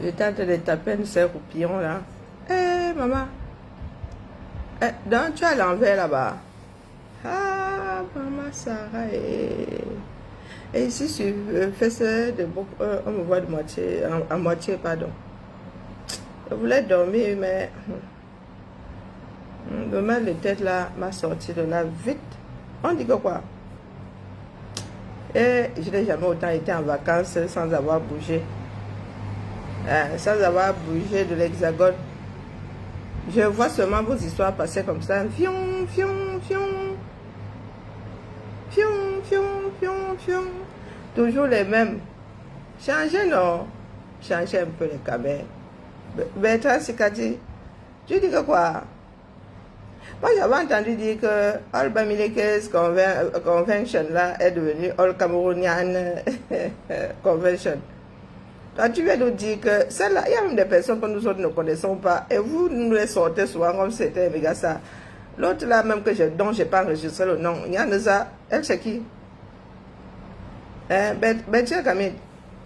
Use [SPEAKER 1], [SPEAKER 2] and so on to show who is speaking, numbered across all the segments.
[SPEAKER 1] J'étais en train de taper une serre au pion là. Eh, maman. Donc, tu as l'envers là-bas. Ah, maman Sarah. Et ici, tu fais ça de beaucoup. On me voit de moitié, en moitié, pardon. Je voulais dormir, mais le mal de tête là m'a sorti de là vite. On dit que quoi? Et je n'ai jamais autant été en vacances sans avoir bougé. Sans avoir bougé de l'Hexagone. Je vois seulement vos histoires passer comme ça. Fion, fion, fion. Fion, fion, fion, fion. Toujours les mêmes. Changer, non. Changer un peu les caméras. Bertrand Sikati, tu dis que quoi? Moi, j'avais entendu dire que All Bamilekes Convention là est devenue All Cameroonian Convention. Toi, tu viens nous dire que celle-là, il y a même des personnes que nous autres ne connaissons pas. Et vous nous les sortez souvent comme c'était méga ça. L'autre là, même que dont je n'ai pas enregistré le nom, il y en a ça. Elle, c'est qui? Tiens, Camille,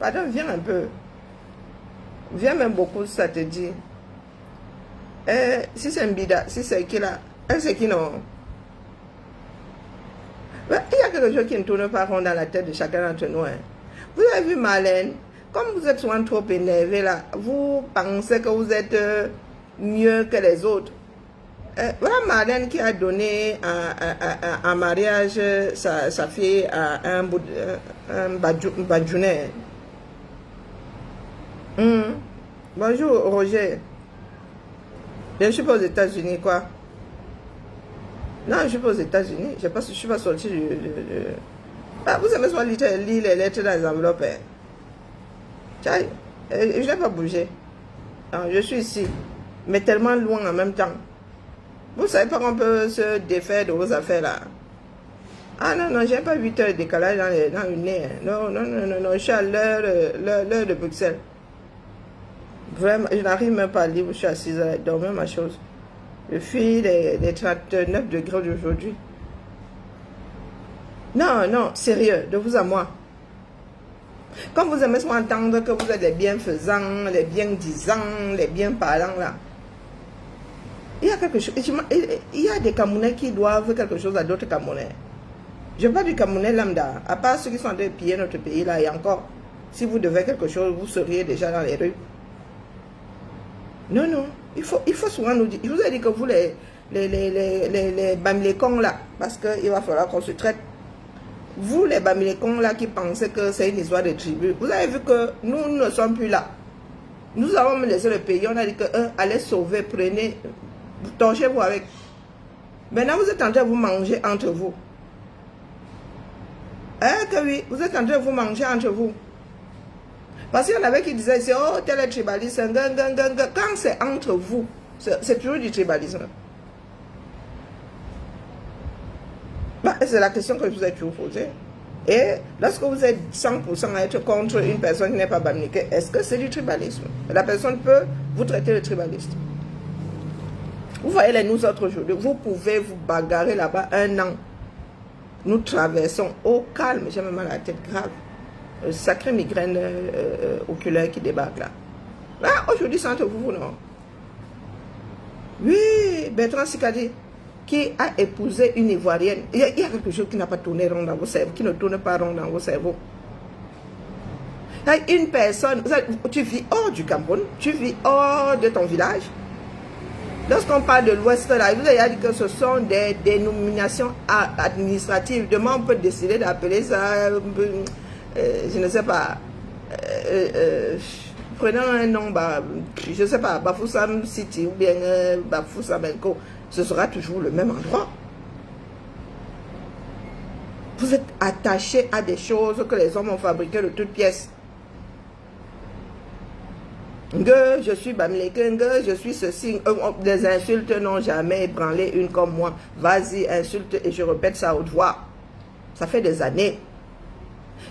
[SPEAKER 1] pardon, viens un peu. Viens même beaucoup, ça te dit. Si c'est Mbida, si c'est qui là? Elle, c'est qui non? Il y a quelque chose qui ne tourne pas rond dans la tête de chacun d'entre nous. Hein. Vous avez vu Marlène? Comme vous êtes souvent trop énervé là, vous pensez que vous êtes mieux que les autres. Voilà Marlène qui a donné en mariage sa fille à un Badjounais. Bonjour Roger. Je ne suis pas aux États-Unis quoi. Non, je ne suis pas aux États-Unis. Je ne suis pas sorti vous aimez souvent lire les lettres dans les enveloppes. Hein. Je n'ai pas bougé. Non, je suis ici, mais tellement loin en même temps. Vous ne savez pas qu'on peut se défaire de vos affaires là. Ah non, non, j'ai pas 8 heures de décalage dans le nez. Non, non, non, non, non, je suis à l'heure de Bruxelles. Vraiment, je n'arrive même pas à lire, je suis assise à dormir ma chose. Je fuis les 39 degrés d'aujourd'hui. Non, non, sérieux, de vous à moi. Quand vous aimez entendre que vous êtes les bienfaisants, les bien-disants, les bien-parlants là, il y a quelque chose. Il y a des Camerounais qui doivent quelque chose à d'autres Camerounais. Je parle du Camerounais lambda, à part ceux qui sont en train de piller notre pays là, et encore, si vous devez quelque chose, vous seriez déjà dans les rues. Non, non, il faut souvent nous dire. Je vous ai dit que vous, les Bamilekons là, parce qu'il va falloir qu'on se traite. Vous, les Bamilekons là qui pensez que c'est une histoire de tribu, vous avez vu que nous ne sommes plus là. Nous avons laissé le pays, on a dit que allez sauver, prenez, torchez-vous avec. Maintenant, vous êtes en train de vous manger entre vous. Que oui, vous êtes en train de vous manger entre vous. Parce qu'il y en avait qui disaient, oh, tel est tribaliste, quand c'est entre vous, c'est toujours du tribalisme. C'est la question que je vous ai toujours posée. Et lorsque vous êtes 100% à être contre une personne qui n'est pas bamileke, est-ce que c'est du tribalisme? La personne peut vous traiter de tribaliste. Vous voyez nous autres aujourd'hui, vous pouvez vous bagarrer là-bas 1 an. Nous traversons au calme, j'ai même mal à la tête grave. Sacrée migraine oculaire qui débarque là. Là, aujourd'hui, c'est entre vous, non? Oui, Bertrand Sikati, qui a épousé une Ivoirienne. Il y a quelque chose qui n'a pas tourné rond dans vos cerveaux, qui ne tourne pas rond dans vos cerveaux. Une personne, tu vis hors du Cameroun, tu vis hors de ton village. Lorsqu'on parle de l'Ouest, là, vous avez dit que ce sont des dénominations administratives. Demain, on peut décider d'appeler ça, je ne sais pas, prenons un nom, je ne sais pas, Bafoussam City ou bien Bafoussam Enko. Ce sera toujours le même endroit. Vous êtes attaché à des choses que les hommes ont fabriquées de toutes pièces. Que je suis Bamileke, que je suis ceci. Les insultes n'ont jamais ébranlé une comme moi. Vas-y, insulte et je répète ça à haute voix. Ça fait des années.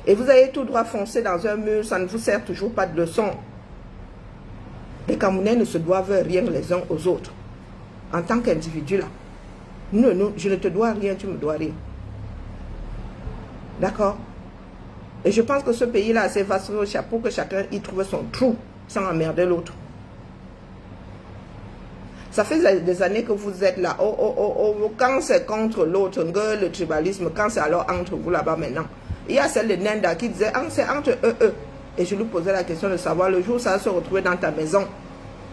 [SPEAKER 1] Et vous avez tout droit foncer dans un mur, ça ne vous sert toujours pas de leçon. Les Camerounais ne se doivent rien les uns aux autres. En tant qu'individu là. Non, non, je ne te dois rien, tu me dois rien. D'accord? Et je pense que ce pays-là a assez vaste au chapeau que chacun y trouve son trou sans emmerder l'autre. Ça fait des années que vous êtes là. Quand c'est contre l'autre, le tribalisme, quand c'est alors entre vous là-bas maintenant. Il y a celle de Nenda qui disait, c'est entre eux. Et je lui posais la question de savoir le jour où ça va se retrouver dans ta maison.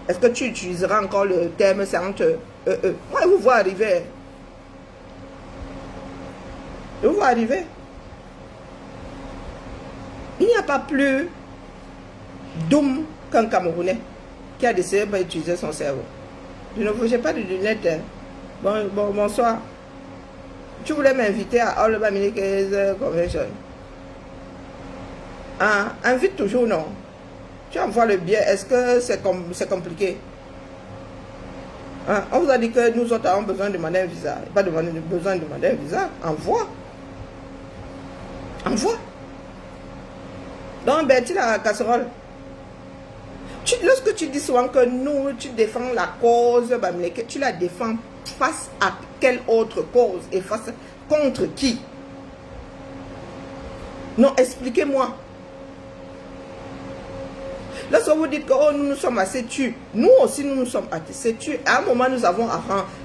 [SPEAKER 1] Est-ce que tu utiliseras encore le terme c'est entre eux? Moi, je vous vois arriver. Je vous vois arriver. Il n'y a pas plus d'homme qu'un Camerounais qui a décidé d'utiliser son cerveau. Je ne vous ai pas de lunettes. Bonsoir. Tu voulais m'inviter à All Bamileke Convention. Ah, invite toujours, non? Tu envoies le billet. Est-ce que c'est compliqué? Ah, on vous a dit que nous autres avons besoin de demander un visa. Pas besoin de demander un visa. Envoie. Envoie. Donc, Bertie, la casserole. Lorsque tu dis souvent que nous, tu défends la cause, tu la défends face à quelle autre cause et face contre qui? Non, expliquez-moi. Lorsque vous dites que oh, nous sommes assez tués, nous aussi nous sommes assez tués. À un moment, nous avons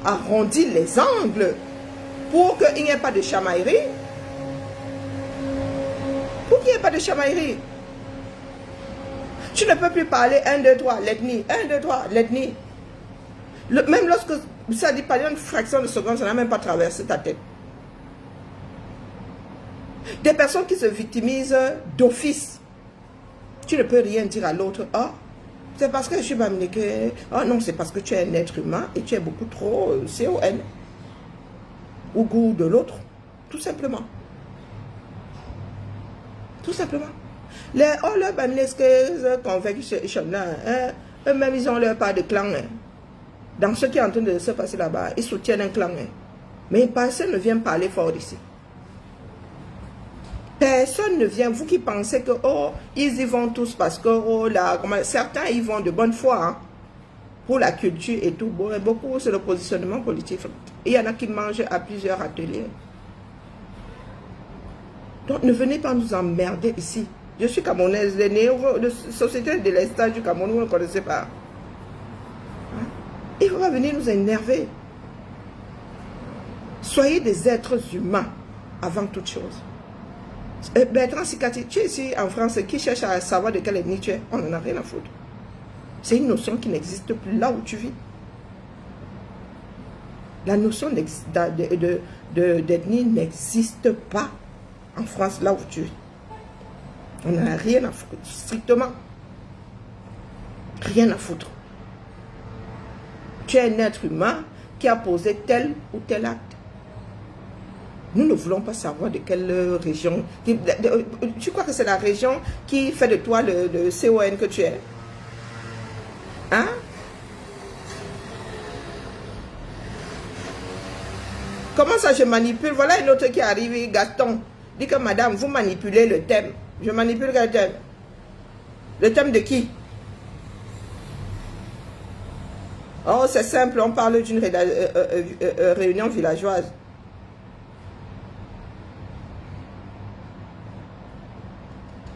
[SPEAKER 1] arrondi les angles pour qu'il n'y ait pas de chamaillerie. Pour qu'il n'y ait pas de chamaillerie. Tu ne peux plus parler 1, 2, 3, l'ethnie. 1, 2, 3, l'ethnie. Même lorsque ça dit parler une fraction de seconde, ça n'a même pas traversé ta tête. Des personnes qui se victimisent d'office. Tu ne peux rien dire à l'autre. Ah, c'est parce que je suis bamileke. Ah non, c'est parce que tu es un être humain et tu es beaucoup trop CON. Au goût de l'autre. Tout simplement. Tout simplement. Les All Bamileke Convention, eux-mêmes, ils ont leur part de clan. Dans ce qui est en train de se passer là-bas, ils soutiennent un clan. Mais personne ne vient parler fort ici. Personne ne vient, vous qui pensez que, oh, ils y vont tous parce que, oh, là, certains y vont de bonne foi, hein, pour la culture et tout. Bon, beaucoup, c'est le positionnement politique. Il y en a qui mangent à plusieurs ateliers. Donc, ne venez pas nous emmerder ici. Je suis camerounaise, les sociétés de l'État du Cameroun, vous ne connaissez pas. Hein? Il ne faut pas venir nous énerver. Soyez des êtres humains avant toute chose. Bertrand Sikati, tu es ici en France, qui cherche à savoir de quelle ethnie tu es, on n'en a rien à foutre. C'est une notion qui n'existe plus là où tu vis. La notion d'ethnie n'existe pas en France, là où tu vis. On n'en a rien à foutre, strictement. Rien à foutre. Tu es un être humain qui a posé tel ou tel acte. Nous ne voulons pas savoir de quelle région. Tu crois que c'est la région qui fait de toi le CON que tu es? Hein? Comment ça je manipule? Voilà une autre qui arrive, Gaston. Dit que madame, vous manipulez le thème. Je manipule quel thème? Le thème de qui? Oh, c'est simple, on parle d'une réunion villageoise.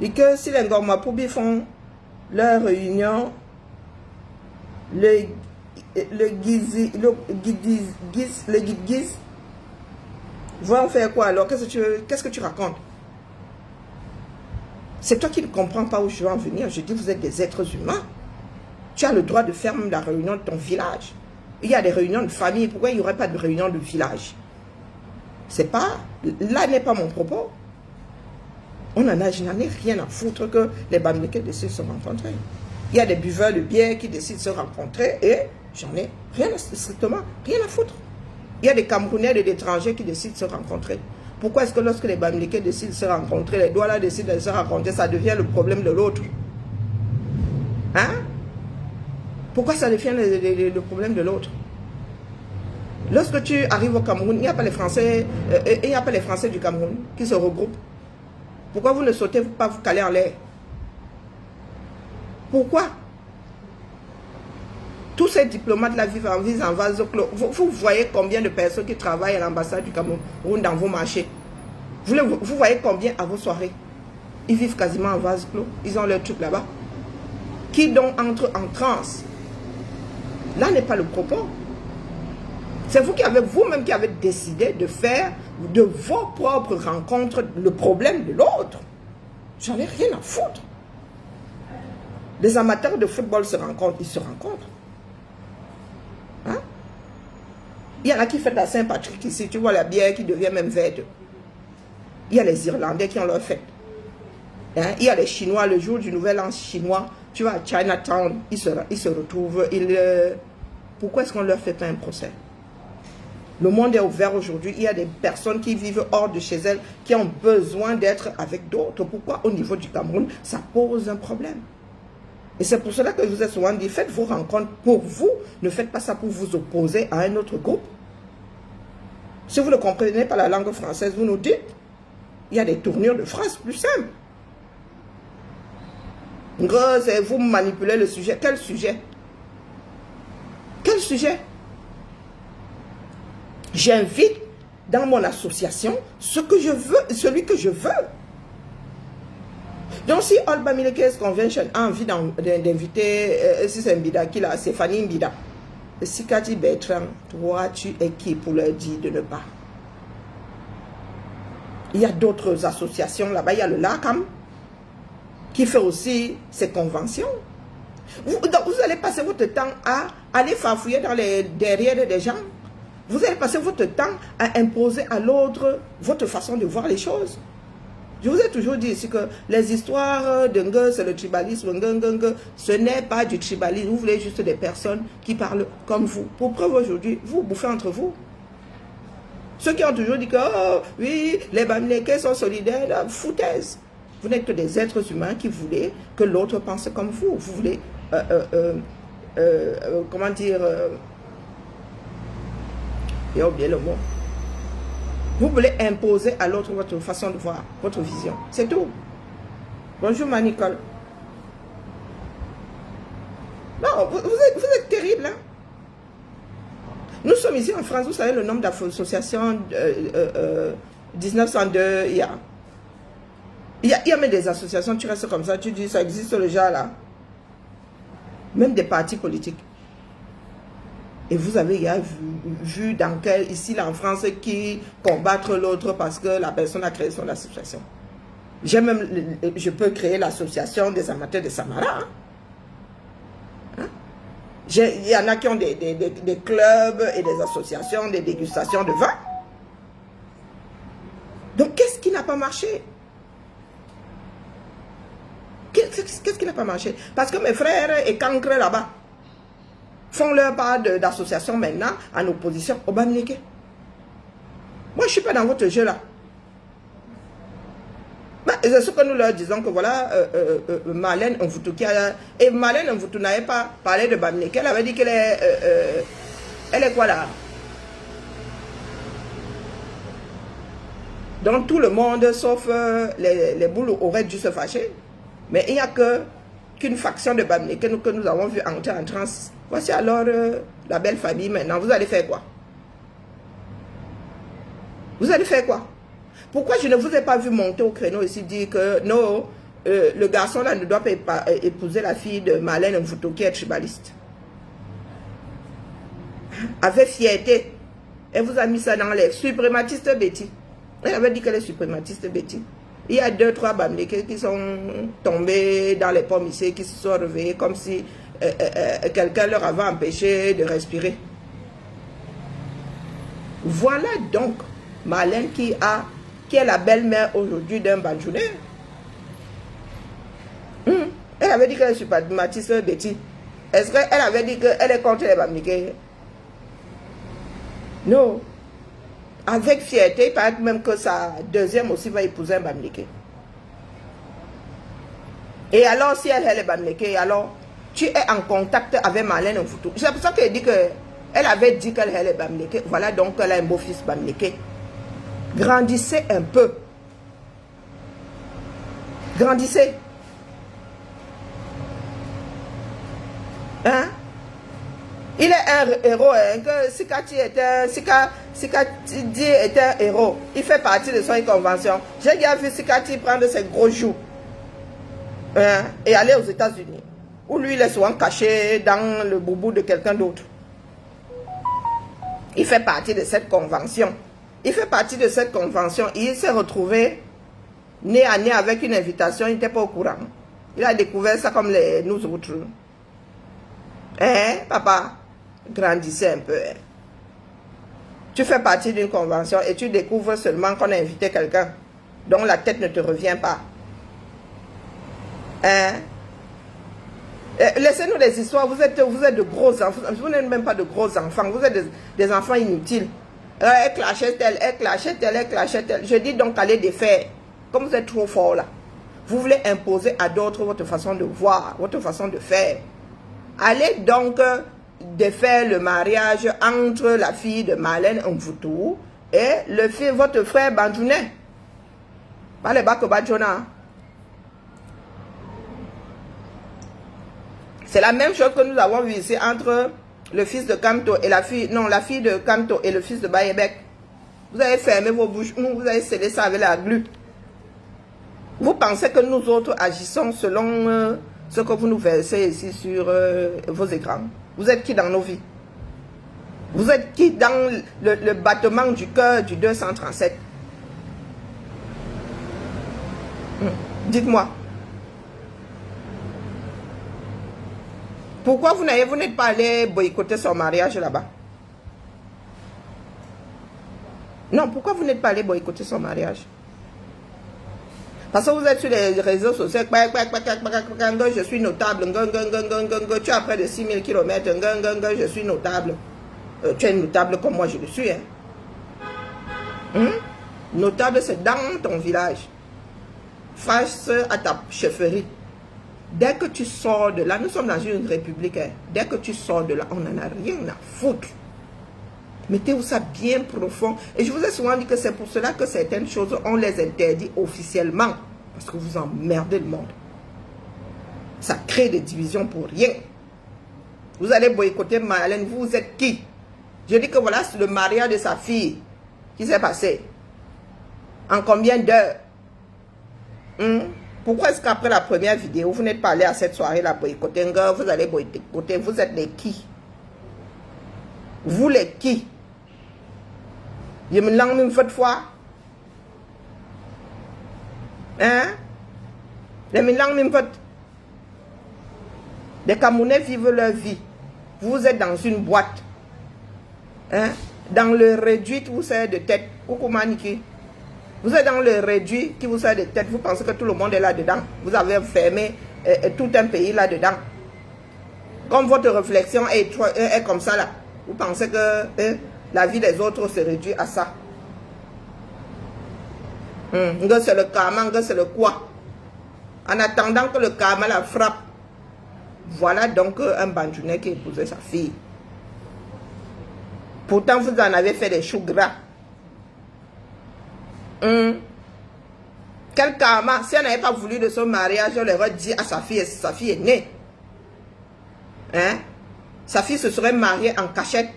[SPEAKER 1] Et que si les Ngormapoubi font leur réunion, le guidgiz vont faire quoi alors? Qu'est-ce que tu racontes? C'est toi qui ne comprends pas où je veux en venir. Je dis, vous êtes des êtres humains. Tu as le droit de faire la réunion de ton village. Il y a des réunions de famille. Pourquoi il n'y aurait pas de réunion de village? C'est pas... Là n'est pas mon propos. Je n'en ai rien à foutre que les Bamileke décident de se rencontrer. Il y a des buveurs de bière qui décident de se rencontrer et j'en ai strictement rien à foutre. Il y a des Camerounais et des étrangers qui décident de se rencontrer. Pourquoi est-ce que lorsque les Bamileke décident de se rencontrer, les Douala décident de se rencontrer, ça devient le problème de l'autre? Hein? Pourquoi ça devient le problème de l'autre? Lorsque tu arrives au Cameroun, il n'y a pas les Français, du Cameroun qui se regroupent. Pourquoi vous ne sautez pas vous caler en l'air? Pourquoi? Tous ces diplomates-là vivent en vase clos. Vous voyez combien de personnes qui travaillent à l'ambassade du Cameroun dans vos marchés? Vous voyez combien à vos soirées? Ils vivent quasiment en vase clos. Ils ont leur truc là-bas. Qui donc entre en transe. Là n'est pas le propos. C'est vous qui avez vous-même qui avez décidé de faire de vos propres rencontres le problème de l'autre. J'en ai rien à foutre. Les amateurs de football se rencontrent, ils se rencontrent. Hein? Il y en a qui fêtent la Saint-Patrick ici, tu vois la bière qui devient même verte. Il y a les Irlandais qui ont leur fête. Hein? Il y a les Chinois, le jour du Nouvel An chinois, tu vas à Chinatown, ils se retrouvent. Pourquoi est-ce qu'on ne leur fait pas un procès? Le monde est ouvert aujourd'hui. Il y a des personnes qui vivent hors de chez elles, qui ont besoin d'être avec d'autres. Pourquoi au niveau du Cameroun, ça pose un problème? Et c'est pour cela que je vous ai souvent dit, faites vos rencontres pour vous. Ne faites pas ça pour vous opposer à un autre groupe. Si vous ne comprenez pas la langue française, vous nous dites. Il y a des tournures de phrases plus simples. Vous manipulez le sujet. Quel sujet? Quel sujet? J'invite dans mon association ce que je veux, celui que je veux. Donc si All Bamileke Convention a envie d'inviter, si c'est Mbida qui l'a, c'est Fanny Mbida. Si Cathy Bertrand, toi tu es qui pour leur dire de ne pas? Il y a d'autres associations là-bas, il y a le LACAM qui fait aussi ses conventions. Vous allez passer votre temps à aller farfouiller dans les derrière des gens. Vous allez passer votre temps à imposer à l'autre votre façon de voir les choses. Je vous ai toujours dit ici que les histoires de Nge, c'est le tribalisme, ce n'est pas du tribalisme. Vous voulez juste des personnes qui parlent comme vous. Pour preuve aujourd'hui, vous bouffez entre vous. Ceux qui ont toujours dit que, oh, oui, les Bamileke sont solidaires, foutaise. Vous n'êtes que des êtres humains qui voulaient que l'autre pense comme vous. Vous voulez, comment dire, j'ai oublié le mot. Vous voulez imposer à l'autre votre façon de voir, votre vision. C'est tout. Bonjour, ma Nicole. Non, vous êtes terrible. Hein? Nous sommes ici en France, vous savez le nombre d'associations 1902, il y a même des associations, tu restes comme ça, tu dis ça existe le genre là. Même des partis politiques. Et vous avez vu dans quel, ici là en France, qui combattre l'autre parce que la personne a créé son association. Je peux créer l'association des amateurs de Samara. Hein? Il y en a qui ont des clubs et des associations, des dégustations de vin. Donc qu'est-ce qui n'a pas marché? Qu'est-ce qui n'a pas marché? Parce que mes frères et cancres là-bas font leur part d'association maintenant en opposition au Bamileke. Moi, je ne suis pas dans votre jeu là. C'est ce que nous leur disons que voilà, Marlène Mvutu qui a... Et Marlène Mvutu n'avait pas parlé de Bamileke, elle avait dit qu'elle est... elle est quoi là? Donc tout le monde, sauf les boules, auraient dû se fâcher. Mais il n'y a qu'une faction de Bamileke que nous avons vu entrer en transe. Voici alors la belle famille maintenant. Vous allez faire quoi? Vous allez faire quoi? Pourquoi je ne vous ai pas vu monter au créneau ici dire que non, le garçon là ne doit pas épouser la fille de Marlène Mvutu qui est tribaliste? Avec fierté. Elle vous a mis ça dans les suprématistes Betty. Elle avait dit qu'elle est suprématiste Betty. Il y a 2-3 Bamileke qui sont tombés dans les pommes ici, qui se sont réveillés comme si quelqu'un leur avait empêché de respirer. Voilà donc Marlène qui est la belle-mère aujourd'hui d'un Banjoulé. Elle avait dit qu'elle est suprématiste Betty. Est-ce qu'elle avait dit qu'elle est contre les Bamileke? Non. Avec fierté, il paraît même que sa deuxième aussi va épouser un Bamileke. Et alors, si elle est Bamileke, alors tu es en contact avec Marlène Mvutu. C'est pour ça qu'elle dit qu'elle avait dit qu'elle est Bamileke. Voilà donc elle a un beau-fils Bamileke. Grandissez un peu. Grandissez. Hein? Il est un héros, hein, que Sikati est un héros. Il fait partie de son convention. J'ai déjà vu Sikati prendre ses gros joues hein, et aller aux États-Unis, où lui, il est souvent caché dans le boubou de quelqu'un d'autre. Il fait partie de cette convention. Il fait partie de cette convention. Il s'est retrouvé nez à nez avec une invitation. Il n'était pas au courant. Il a découvert ça comme nous autres. Hein, papa? Grandissez un peu. Hein. Tu fais partie d'une convention et tu découvres seulement qu'on a invité quelqu'un dont la tête ne te revient pas. Hein? Laissez-nous des histoires. Vous êtes de gros enfants. Vous n'êtes même pas de gros enfants. Vous êtes des enfants inutiles. Elle clashait elle, elle clashait elle, elle clashait elle. Je dis donc allez défaire. Comme vous êtes trop fort là. Vous voulez imposer à d'autres votre façon de voir, votre façon de faire. Allez donc défaire le mariage entre la fille de Marlène Mvoutou et votre frère Bandjounet. Pas les bacs Badjona. C'est la même chose que nous avons vu ici entre le fils de Kamto et la fille de Kamto et le fils de Bayebek. Vous avez fermé vos bouches, vous avez scellé ça avec la glu. Vous pensez que nous autres agissons selon ce que vous nous versez ici sur vos écrans. Vous êtes qui dans nos vies? Vous êtes qui dans le battement du cœur du 237? Dites-moi. Pourquoi vous n'êtes pas allé boycotter son mariage là-bas? Non, pourquoi vous n'êtes pas allé boycotter son mariage? Parce que vous êtes sur les réseaux sociaux, je suis notable, tu as près de 6000 km, je suis notable. Tu es notable comme moi je le suis. Hein? Notable, c'est dans ton village, face à ta chefferie. Dès que tu sors de là, nous sommes dans une république, hein. Dès que tu sors de là, on n'en a rien à foutre. Mettez-vous ça bien profond. Et je vous ai souvent dit que c'est pour cela que certaines choses, on les interdit officiellement. Parce que vous emmerdez le monde. Ça crée des divisions pour rien. Vous allez boycotter Marlène, vous êtes qui? Je dis que voilà le mariage de sa fille qui s'est passé. En combien d'heures? Pourquoi est-ce qu'après la première vidéo, vous n'êtes pas allé à cette soirée-là boycotter? Vous allez boycotter. Vous êtes les qui? Vous les qui? Je me langue une fois. Hein? Les mélanges même fois. Les Camerounais vivent leur vie. Vous êtes dans une boîte. Hein? Dans le réduit qui vous sert de tête. Coucou Maniki. Vous êtes dans le réduit qui vous sert de tête. Vous pensez que tout le monde est là-dedans. Vous avez fermé tout un pays là-dedans. Comme votre réflexion est comme ça là. Vous pensez que la vie des autres se réduit à ça. C'est le karma, c'est le quoi. En attendant que le karma la frappe. Voilà donc un Bandjounet qui épousait sa fille. Pourtant vous en avez fait des choux gras. Quel karma? Si elle n'avait pas voulu de son mariage, on l'aurait dit à sa fille est née. Hein? Sa fille se serait mariée en cachette.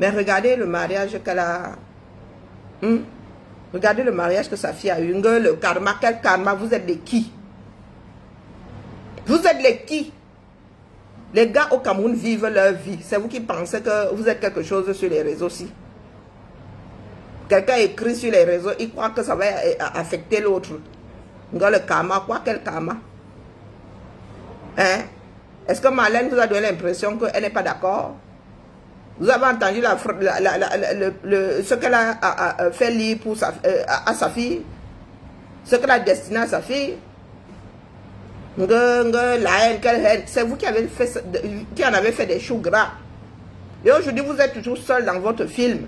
[SPEAKER 1] Mais regardez le mariage qu'elle a. Regardez le mariage que sa fille a eu. Le karma, quel karma? Vous êtes les qui? Vous êtes les qui? Les gars au Cameroun vivent leur vie. C'est vous qui pensez que vous êtes quelque chose sur les réseaux aussi. Quelqu'un écrit sur les réseaux, il croit que ça va affecter l'autre. Le karma, quoi? Quel karma? Hein? Est-ce que Marlène vous a donné l'impression qu'elle n'est pas d'accord? Vous avez entendu ce qu'elle a fait lire pour à sa fille? Ce qu'elle a destiné à sa fille? La haine, quelle haine? C'est vous qui en avez fait des choux gras. Et aujourd'hui, vous êtes toujours seul dans votre film.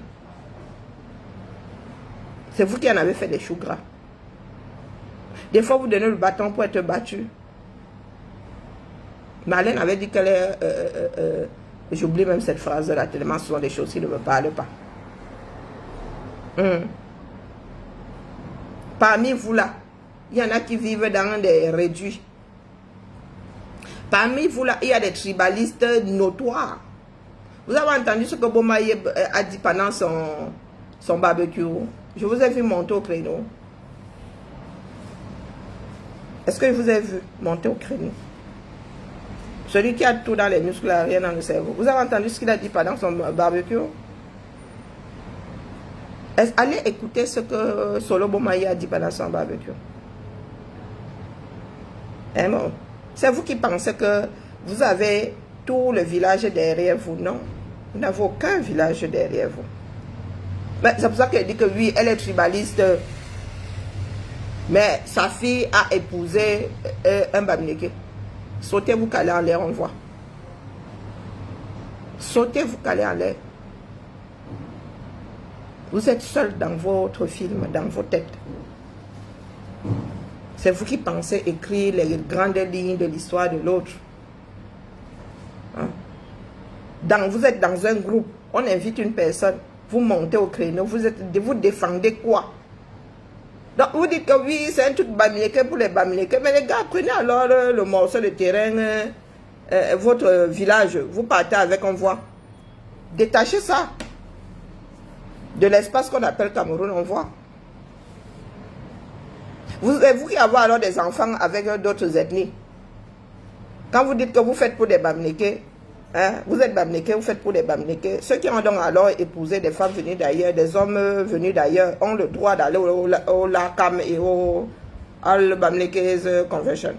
[SPEAKER 1] C'est vous qui en avez fait des choux gras. Des fois, vous donnez le bâton pour être battu. Marlène avait dit qu'elle est... j'oublie même cette phrase-là, tellement ce sont des choses qui ne me parlent pas. Parmi vous là, il y en a qui vivent dans des réduits. Parmi vous là, il y a des tribalistes notoires. Vous avez entendu ce que Bomaye a dit pendant son barbecue? Je vous ai vu monter au créneau. Est-ce que je vous ai vu monter au créneau? Celui qui a tout dans les muscles, rien dans le cerveau. Vous avez entendu ce qu'il a dit pendant son barbecue? Allez écouter ce que Solo Bomaye a dit pendant son barbecue. Hein, bon. C'est vous qui pensez que vous avez tout le village derrière vous. Non, vous n'avez aucun village derrière vous. C'est pour ça qu'elle dit que oui, elle est tribaliste. Mais sa fille a épousé un Bamileke. Sautez-vous caler en l'air, on voit. Sautez-vous caler en l'air. Vous êtes seul dans votre film, dans vos têtes. C'est vous qui pensez écrire les grandes lignes de l'histoire de l'autre. Hein? Vous êtes dans un groupe, on invite une personne, vous montez au créneau, vous défendez quoi? Donc vous dites que oui, c'est un truc Bamileke pour les Bamileke, mais les gars, prenez alors le morceau de terrain, votre village, vous partez avec, on voit. Détachez ça de l'espace qu'on appelle Cameroun, on voit. Vous qui avez alors des enfants avec d'autres ethnies. Quand vous dites que vous faites pour des Bamileke, hein, vous êtes Bamileke, vous faites pour des Bamileke. Ceux qui ont donc alors épousé des femmes venues d'ailleurs, des hommes venus d'ailleurs, ont le droit d'aller au LACAM et au All Bamilekes Convention.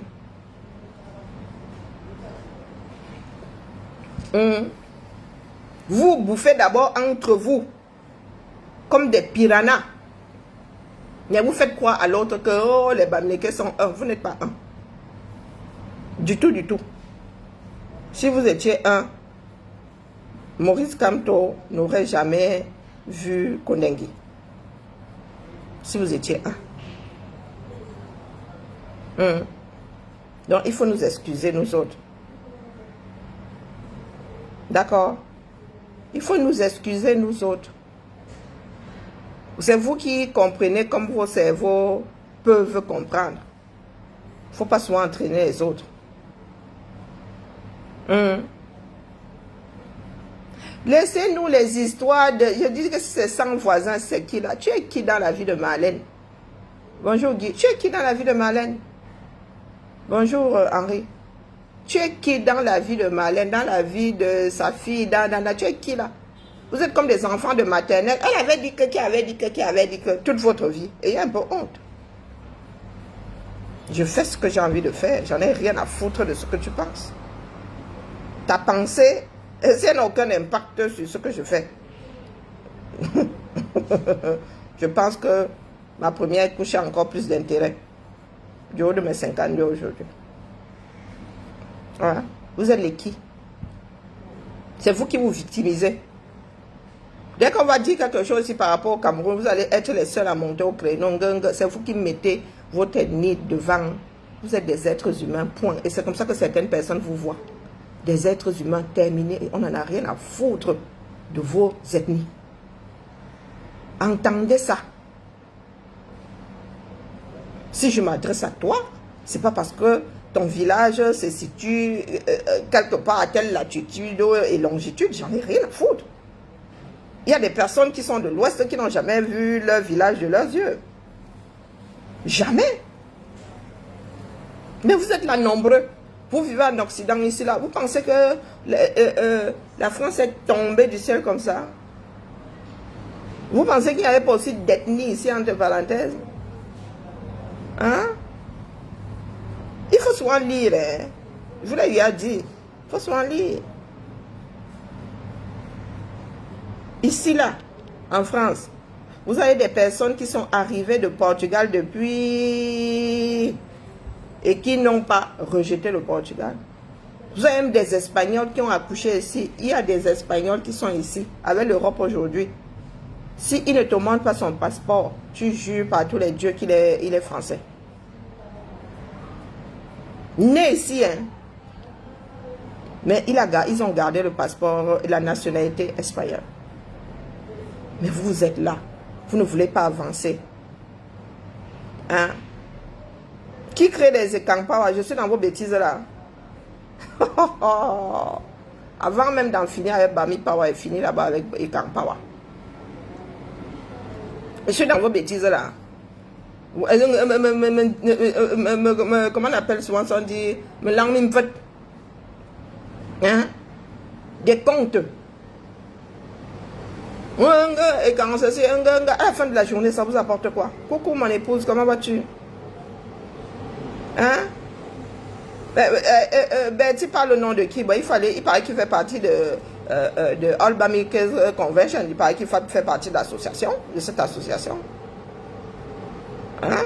[SPEAKER 1] Vous bouffez d'abord entre vous, comme des piranhas. Mais vous faites croire à l'autre que oh, les Bamileke sont un. Vous n'êtes pas un. Du tout, du tout. Si vous étiez un, Maurice Kamto n'aurait jamais vu Kondengi. Si vous étiez un. Donc, il faut nous excuser, nous autres. D'accord? Il faut nous excuser, nous autres. C'est vous qui comprenez comme vos cerveaux peuvent comprendre. Il ne faut pas souvent entraîner les autres. Laissez-nous les histoires de... Je dis que c'est 100 voisins, c'est qui là? Tu es qui dans la vie de Marlène? Bonjour Guy. Tu es qui dans la vie de Marlène? Bonjour Henri. Tu es qui dans la vie de Marlène, dans la vie de sa fille, tu es qui là? Vous êtes comme des enfants de maternelle. Elle avait dit que, qui avait dit que, toute votre vie. Et il y a un peu honte. Je fais ce que j'ai envie de faire. J'en ai rien à foutre de ce que tu penses. Ta pensée, ça n'a aucun impact sur ce que je fais. Je pense que ma première couche a encore plus d'intérêt. Du haut de mes 52 aujourd'hui. Voilà. Vous êtes les qui? C'est vous qui vous victimisez. Dès qu'on va dire quelque chose ici par rapport au Cameroun, vous allez être les seuls à monter au créneau. C'est vous qui mettez votre ethnie devant. Vous êtes des êtres humains, point. Et c'est comme ça que certaines personnes vous voient. Des êtres humains terminés. Et on n'en a rien à foutre de vos ethnies. Entendez ça. Si je m'adresse à toi, c'est pas parce que ton village se situe quelque part à telle latitude et longitude. J'en ai rien à foutre. Il y a des personnes qui sont de l'Ouest qui n'ont jamais vu leur village de leurs yeux. Jamais. Mais vous êtes là nombreux. Vous vivez en Occident ici, là. Vous pensez que la France est tombée du ciel comme ça? Vous pensez qu'il n'y avait pas aussi d'ethnie ici, entre parenthèses? Hein? Il faut souvent lire. Hein? Je vous l'ai déjà dit. Il faut souvent lire. Ici, là, en France, vous avez des personnes qui sont arrivées de Portugal depuis et qui n'ont pas rejeté le Portugal. Vous avez même des Espagnols qui ont accouché ici. Il y a des Espagnols qui sont ici, avec l'Europe aujourd'hui. S'il ne te montre pas son passeport, tu jures par tous les dieux qu'il est français. Né ici, hein. Mais ils ont gardé le passeport et la nationalité espagnole. Mais vous êtes là. Vous ne voulez pas avancer. Hein? Qui crée des écampawas? Je suis dans vos bêtises là. Avant même d'en finir avec Bami Pawa, et fini là-bas avec Ekampawa. Je suis dans vos bêtises là. Comment on appelle souvent ça? On dit, me langue me fait. Hein? Des comptes. Et quand c'est à la fin de la journée, ça vous apporte quoi? Coucou mon épouse, comment vas-tu? Hein? Tu parles le nom de qui? Il paraît qu'il fait partie de All Bamileke Convention. Il paraît qu'il fait partie de l'association, de cette association. Hein?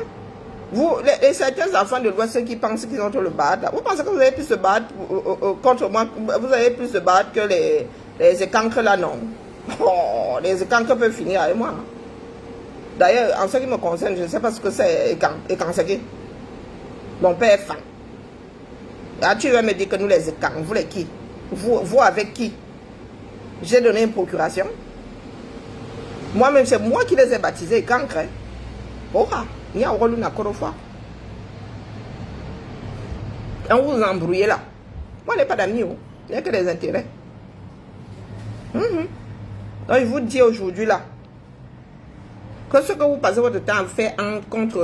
[SPEAKER 1] Vous, certains enfants de l'Ouest, ceux qui pensent qu'ils ont tout le battre, vous pensez que vous avez plus se battre contre moi, vous avez plus se battre que les écancres là, non? Oh, les écancres peuvent finir avec moi. D'ailleurs, en ce qui me concerne, je ne sais pas ce que c'est écancer. Mon père est fan. Ah, tu vas me dire que nous les écancres, vous les qui? Vous avec qui? J'ai donné une procuration. Moi-même, c'est moi qui les ai baptisés écancres. Oh, il y a un rôle une fois. On vous embrouillez là. Moi, je n'ai pas d'amis. Il n'y a que des intérêts. Donc, je vous dis aujourd'hui là, que ce que vous passez votre temps à faire contre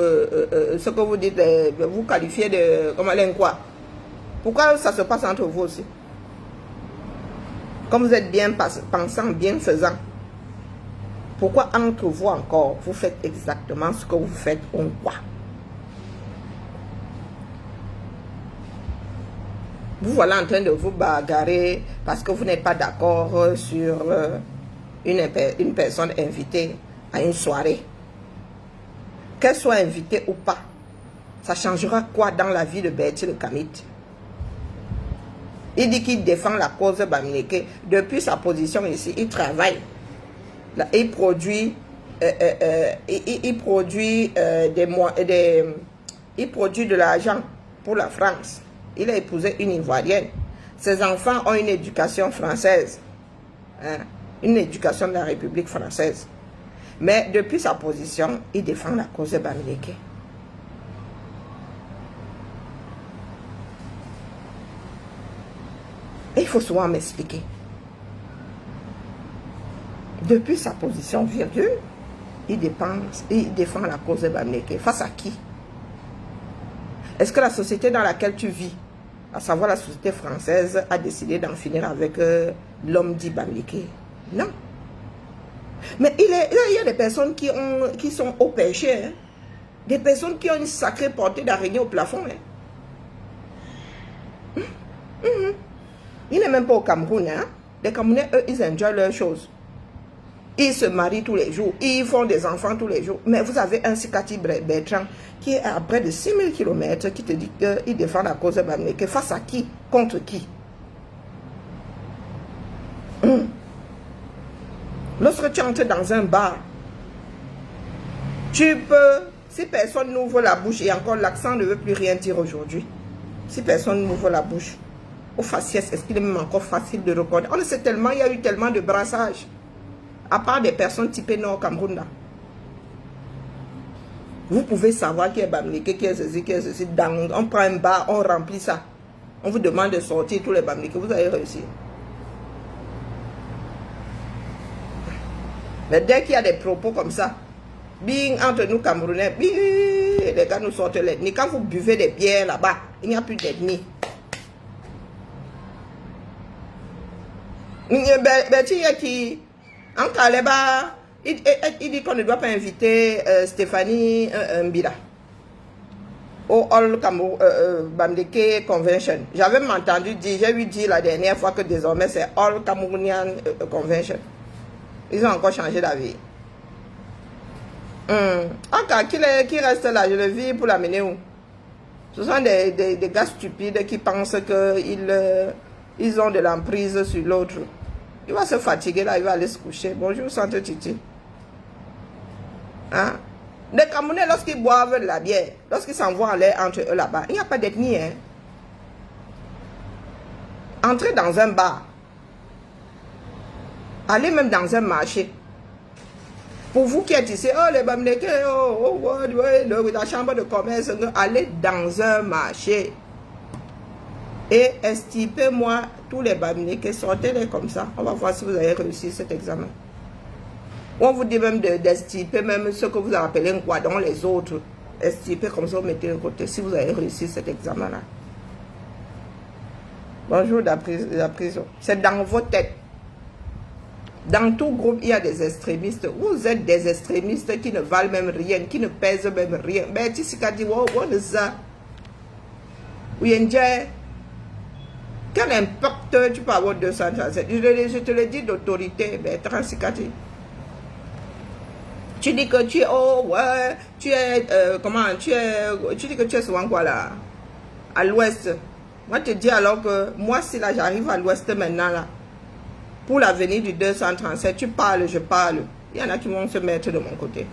[SPEAKER 1] ce que vous dites, vous qualifiez de comme quoi. Pourquoi ça se passe entre vous aussi? Comme vous êtes bien pensant, bien faisant, pourquoi entre vous encore, vous faites exactement ce que vous faites ou quoi? Vous voilà en train de vous bagarrer parce que vous n'êtes pas d'accord sur une personne invitée à une soirée. Qu'elle soit invitée ou pas, ça changera quoi dans la vie de Bertie le Kamit? Il dit qu'il défend la cause Bamileke. Depuis sa position ici, il travaille. Il produit, il produit de l'argent pour la France. Il a épousé une Ivoirienne. Ses enfants ont une éducation française. Hein? Une éducation de la République française. Mais depuis sa position, il défend la cause de Bamileke. Et il faut souvent m'expliquer. Depuis sa position, virgule, il défend la cause de Bamileke. Face à qui? Est-ce que la société dans laquelle tu vis, à savoir la société française, a décidé d'en finir avec l'homme dit Bamileke? Non. Mais il y a des personnes qui sont au péché. Hein? Des personnes qui ont une sacrée portée d'araignée au plafond. Hein? Il n'est même pas au Cameroun. Hein? Les Camerounais, eux, ils enjoy leurs choses. Ils se marient tous les jours. Ils font des enfants tous les jours. Mais vous avez un Sikati Bertrand qui est à près de 6000 km qui te dit qu'il défend la cause de Bamileke. Face à qui? Contre qui? Lorsque tu entres dans un bar, tu peux, si personne n'ouvre la bouche, et encore l'accent ne veut plus rien dire aujourd'hui. Si personne n'ouvre la bouche, au faciès, est-ce qu'il est même encore facile de reconnaître? On le sait tellement, il y a eu tellement de brassages. À part des personnes typées Nord Cameroun là. Vous pouvez savoir qui est Bamileke, qui est ceci, qui est ceci. On prend un bar, on remplit ça. On vous demande de sortir tous les Bamileke. Vous allez réussir. Mais dès qu'il y a des propos comme ça, bing, entre nous Camerounais, bing, les gars nous sortent l'ethnie. Quand vous buvez des bières là-bas, il n'y a plus d'ethnie. Bertie qui, en Kaleba, il dit qu'on ne doit pas inviter Stéphanie Mbila au All Bamileke Convention. J'avais entendu dire, j'ai eu dire la dernière fois que désormais c'est All Cameroonian Convention. Ils ont encore changé d'avis. Encore, qui reste là, je le vis pour l'amener où? Ce sont des gars stupides qui pensent qu'ils ont de l'emprise sur l'autre. Il va se fatiguer là, il va aller se coucher. Bonjour, Santo Titi. Hein? Les Camerounais, lorsqu'ils boivent de la bière, lorsqu'ils s'envoient en l'air entre eux là-bas, il n'y a pas d'ethnie. Hein? Entrez dans un bar. Allez même dans un marché. Pour vous qui êtes ici, oh les Bamileke, la chambre de commerce, allez dans un marché. Et estipez-moi tous les Bamileke, sortez-les comme ça. On va voir si vous avez réussi cet examen. On vous dit même d'estiper même ce que vous appelez un quoi dans les autres. extirper comme ça, vous mettez de côté si vous avez réussi cet examen-là. Bonjour la prison. C'est dans vos têtes. Dans tout groupe, il y a des extrémistes. Vous êtes des extrémistes qui ne valent même rien, qui ne pèsent même rien. Mais tu sais dit, wow, ça. Oui, quel impact tu peux avoir 237? Je te le dis d'autorité, Bertrand Sikati. Tu dis que tu es, oh ouais, tu es, tu dis que tu es souvent quoi là? À l'ouest. Moi, je te dis alors que moi, si là, j'arrive à l'ouest maintenant là, pour l'avenir du 237, tu parles, je parle. Il y en a qui vont se mettre de mon côté.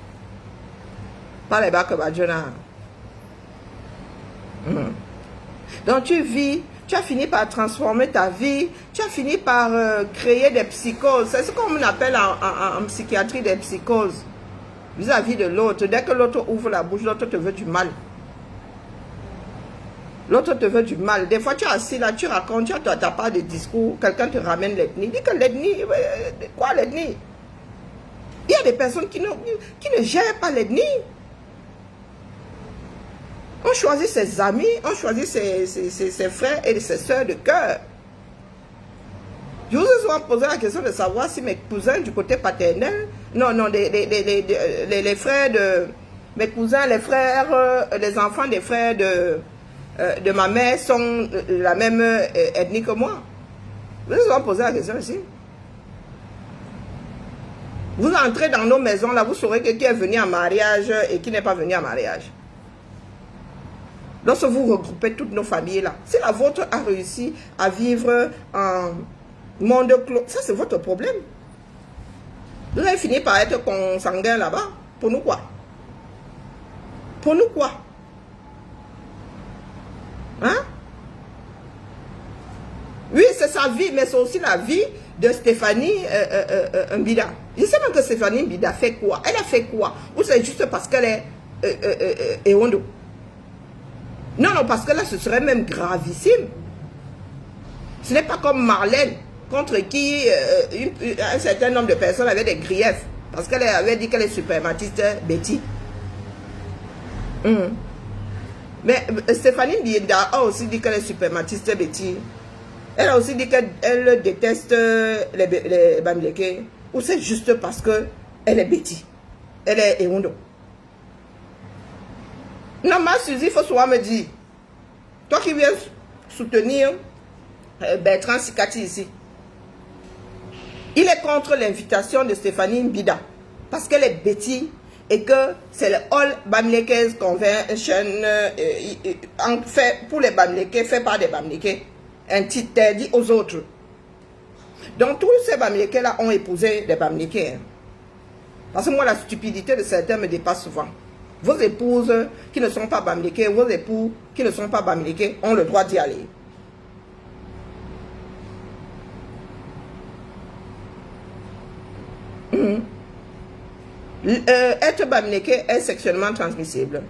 [SPEAKER 1] Pas les bacs Badjona. Donc tu vis, tu as fini par transformer ta vie, tu as fini par créer des psychoses. C'est ce qu'on appelle en psychiatrie des psychoses. Vis-à-vis de l'autre. Dès que l'autre ouvre la bouche, l'autre te veut du mal. L'autre te veut du mal. Des fois, tu es assis là, tu racontes, tu as ta part de discours, quelqu'un te ramène l'ethnie. Dis que l'ethnie, quoi l'ethnie? Il y a des personnes qui ne gèrent pas l'ethnie. On choisit ses amis, on choisit ses frères et ses soeurs de cœur. Je vous ai souvent posé la question de savoir si mes cousins du côté paternel, les frères de mes cousins, les frères, les enfants des frères de ma mère sont la même ethnie que moi. Vous avez posé la question ici. Vous entrez dans nos maisons, là, vous saurez qui est venu en mariage et qui n'est pas venu en mariage. Lorsque vous regroupez toutes nos familles là, si la vôtre a réussi à vivre en monde clos, ça c'est votre problème. Vous avez fini par être consanguin là-bas. Pour nous quoi? Pour nous quoi? Hein? Oui, c'est sa vie, mais c'est aussi la vie de Stéphanie Mbida. Je sais même que Stéphanie Mbida fait quoi? Elle a fait quoi? Ou c'est juste parce qu'elle est Ewondo? Non, non, parce que là, ce serait même gravissime. Ce n'est pas comme Marlène, contre qui un certain nombre de personnes avaient des griefs. Parce qu'elle avait dit qu'elle est suprématiste Betty. Mais Stéphanie Mbida a aussi dit qu'elle est suprématiste Betty. Elle a aussi dit qu'elle déteste les Bamileke. Ou c'est juste parce qu'elle est Betty. Elle est Ewondo. Non, ma Suzy, il faut souvent me dire, toi qui viens soutenir Bertrand Sikati ici, il est contre l'invitation de Stéphanie Mbida, parce qu'elle est Betty et que c'est le All Bamileke Convention fait pour les Bamileke, fait par des Bamileke, interdit aux autres. Donc tous ces Bamileke là ont épousé des Bamileke. Parce que moi, la stupidité de certains me dépasse souvent. Vos épouses qui ne sont pas Bamileke, vos époux qui ne sont pas Bamileke ont le droit d'y aller. Être Bamileke est sexuellement transmissible.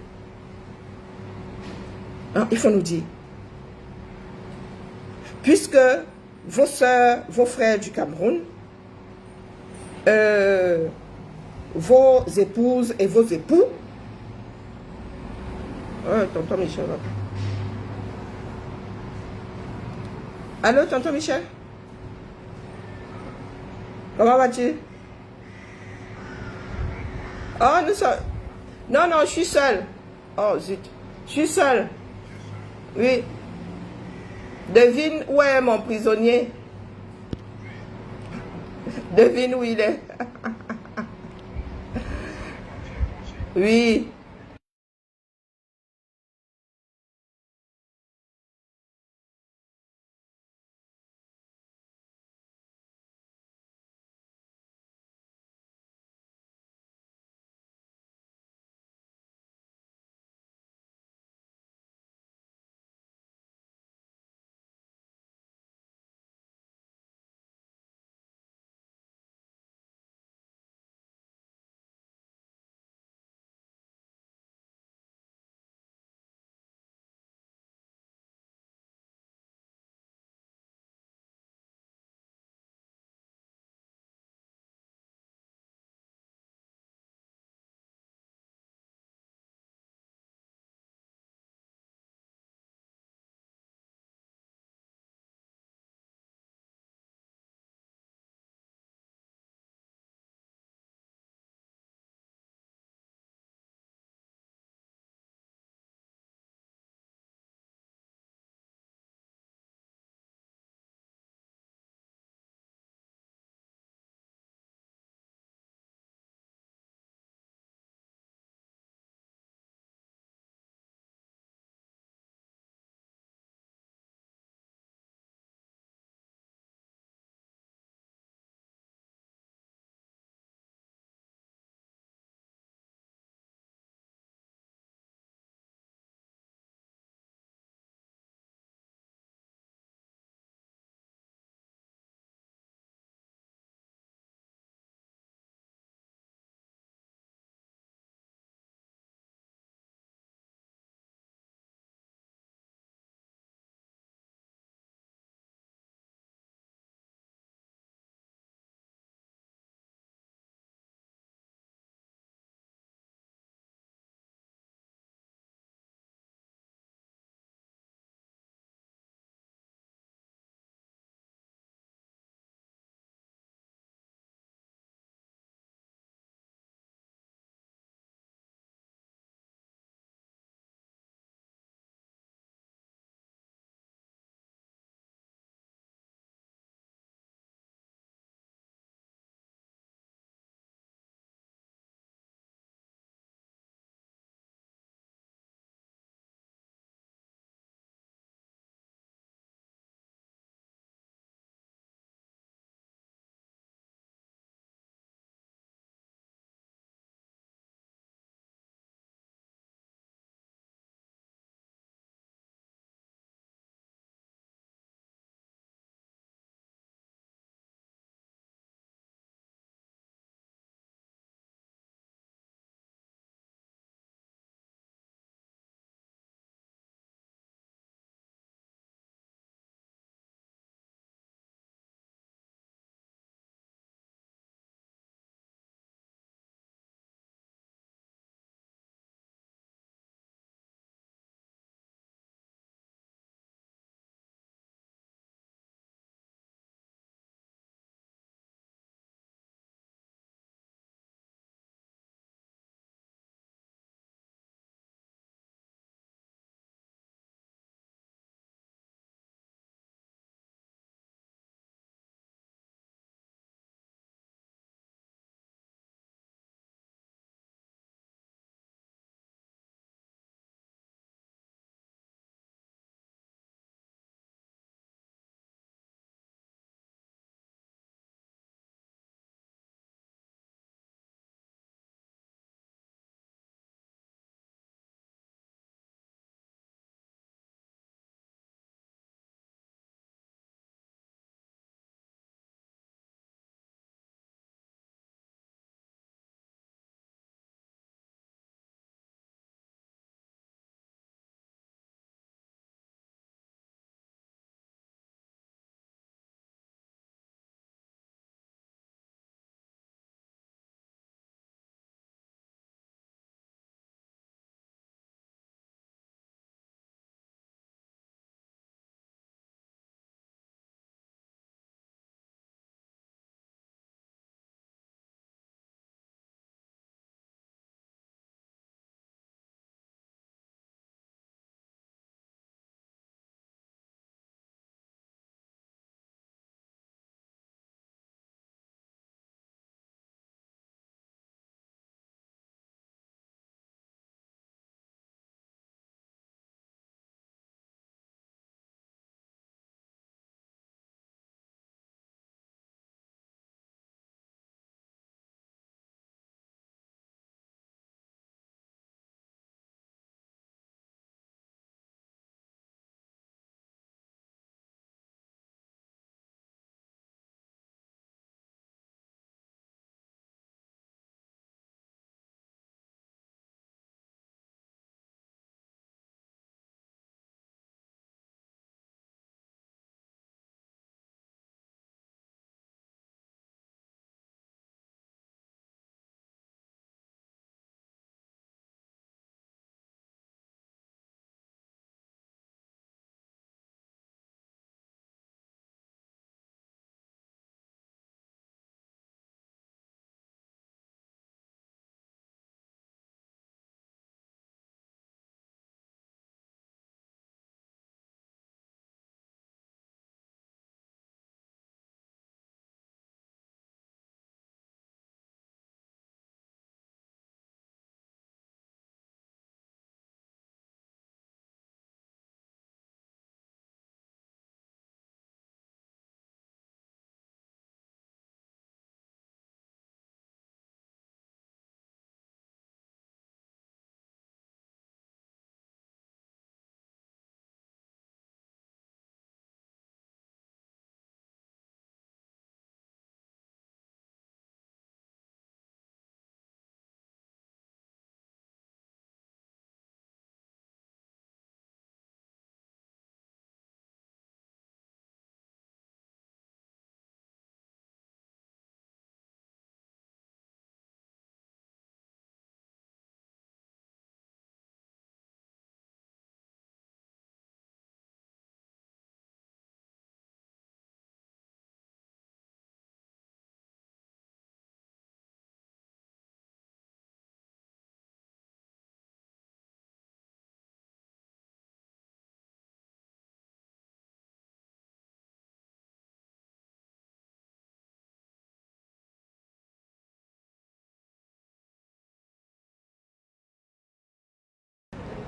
[SPEAKER 1] Hein, il faut nous dire. Puisque vos soeurs, vos frères du Cameroun, vos épouses et vos époux, tonton Michel. Allô, tonton Michel? Comment vas-tu? Oh, nous sommes... Non, non, je suis seule. Oh, zut. Je suis seule. Oui. Devine où est mon prisonnier. Devine où il est. Oui.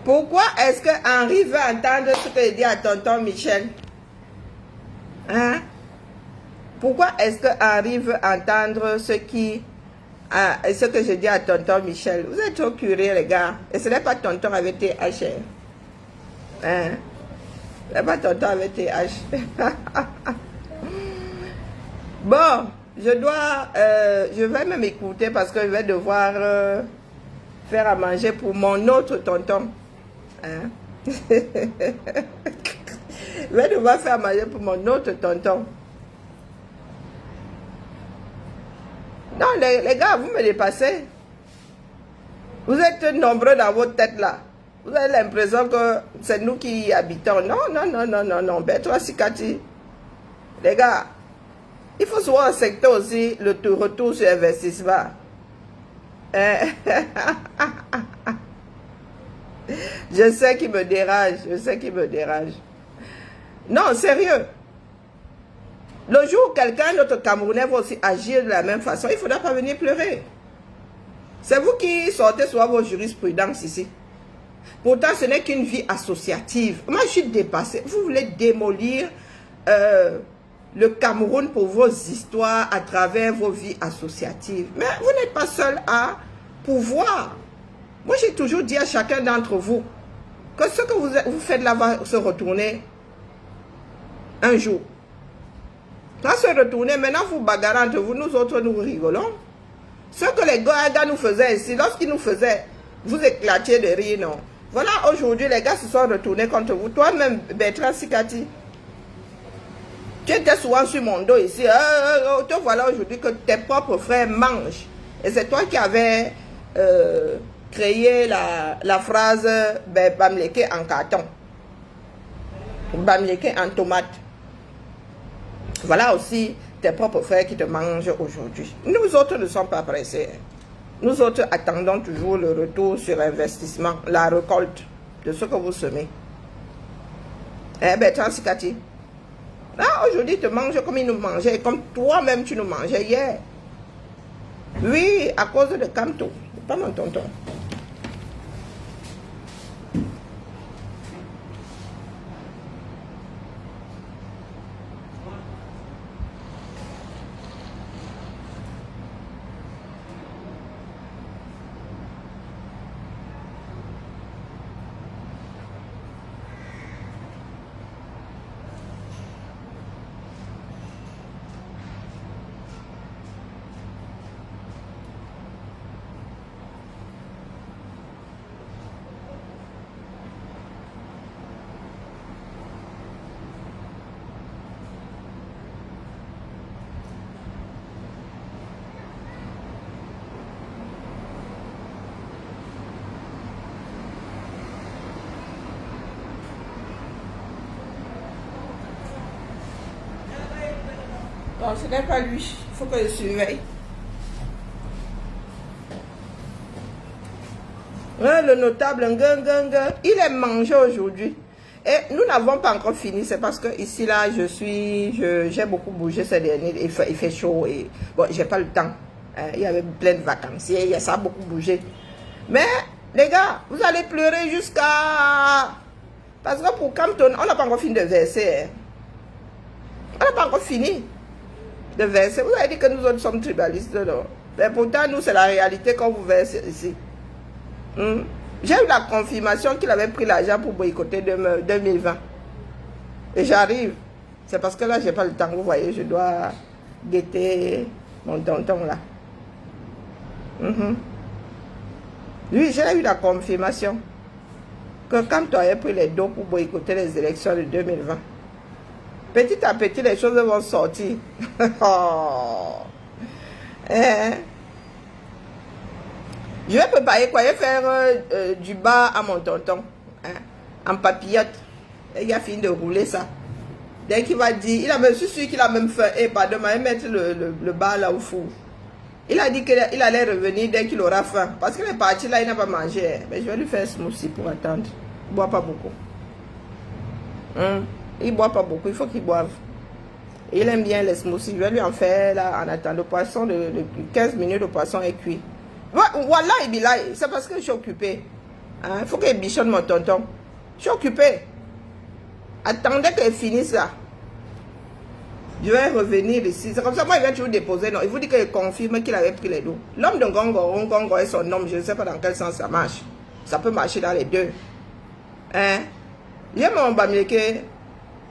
[SPEAKER 1] Pourquoi est-ce que Henri veut entendre ce que je dis à tonton Michel? Hein? Pourquoi est-ce que Henri veut entendre ce que je dis à tonton Michel? Vous êtes trop curieux, les gars. Et ce n'est pas tonton avec TH. Hein? Ce n'est pas tonton avec TH. Bon, je vais même écouter parce que je vais devoir faire à manger pour mon autre tonton. Hein? Je vais devoir faire à manger pour mon autre tonton. Non, les gars, vous me dépassez. Vous êtes nombreux dans votre tête là. Vous avez l'impression que c'est nous qui y habitons. Non, non, non, non, non, non. Ben, toi, Sikati. Les gars, il faut souvent accepter aussi le retour sur investissement. Je sais qu'il me dérange. Je sais qu'il me dérange. Non, sérieux. Le jour où quelqu'un, notre Camerounais, va aussi agir de la même façon, il ne faudra pas venir pleurer. C'est vous qui sortez sur vos jurisprudences ici. Pourtant, ce n'est qu'une vie associative. Moi, je suis dépassée. Vous voulez démolir le Cameroun pour vos histoires à travers vos vies associatives. Mais vous n'êtes pas seul à pouvoir. Moi, j'ai toujours dit à chacun d'entre vous que ce que vous faites là va se retourner un jour. Ça se retourner, maintenant vous bagarrez entre vous, nous autres nous rigolons. Ce que les gars nous faisaient ici, lorsqu'ils nous faisaient, vous éclatiez de rire, non. Voilà, aujourd'hui les gars se sont retournés contre vous. Toi-même, Bertrand Sikati, tu étais souvent sur mon dos ici. Te voilà aujourd'hui que tes propres frères mangent. Et c'est toi qui avais créé la phrase Bamleke en carton. Bamleke en tomate. Voilà aussi tes propres frères qui te mangent aujourd'hui. Nous autres ne sommes pas pressés. Nous autres attendons toujours le retour sur investissement, la récolte de ce que vous semez. Bertrand Sikati. Aujourd'hui, ils te mangent comme ils nous mangeaient, comme toi-même tu nous mangeais hier. Oui, à cause de Camto. Pas mon tonton. Non, ce n'est pas lui. Il faut que je surveille. Le notable, il est mangé aujourd'hui. Et nous n'avons pas encore fini. C'est parce que ici, là, j'ai beaucoup bougé ces derniers. Il fait chaud. Et bon, j'ai pas le temps. Il y avait plein de vacanciers. Ça a beaucoup bougé. Mais, les gars, vous allez pleurer jusqu'à... Parce que pour Campton, on n'a pas encore fini de verser. On n'a pas encore fini de verser. Vous avez dit que nous autres sommes tribalistes, non? Mais pourtant, nous, c'est la réalité qu'on vous verse ici. J'ai eu la confirmation qu'il avait pris l'argent pour boycotter 2020. Et j'arrive. C'est parce que là, j'ai pas le temps. Vous voyez, je dois guetter mon tonton là. Oui, j'ai eu la confirmation que quand tu avais pris les dons pour boycotter les élections de 2020, petit à petit, les choses vont sortir. Je vais préparer quoi? Je vais faire du bar à mon tonton. En papillote. Et il a fini de rouler ça. Dès qu'il va dire, je suis sûr qu'il a même fait, pardon, il va mettre le bar là au four. Il a dit qu'il allait revenir dès qu'il aura faim. Parce qu'il est parti là, il n'a pas mangé. Mais je vais lui faire un smoothie pour attendre. Il ne boit pas beaucoup. Il ne boit pas beaucoup, il faut qu'il boive. Et il aime bien les smoothies. Je vais lui en faire là en attendant. Le poisson, de 15 minutes, le poisson est cuit. Voilà, c'est parce que je suis occupée. Il faut qu'elle bichonne mon tonton. Je suis occupée. Attendez qu'elle finisse là. Je vais revenir ici. C'est comme ça, moi, il vient toujours déposer. Non, il vous dit qu'il confirme qu'il avait pris les dos. L'homme de Ngongo est son homme. Je ne sais pas dans quel sens ça marche. Ça peut marcher dans les deux. Hein? Il y a mon bamileke.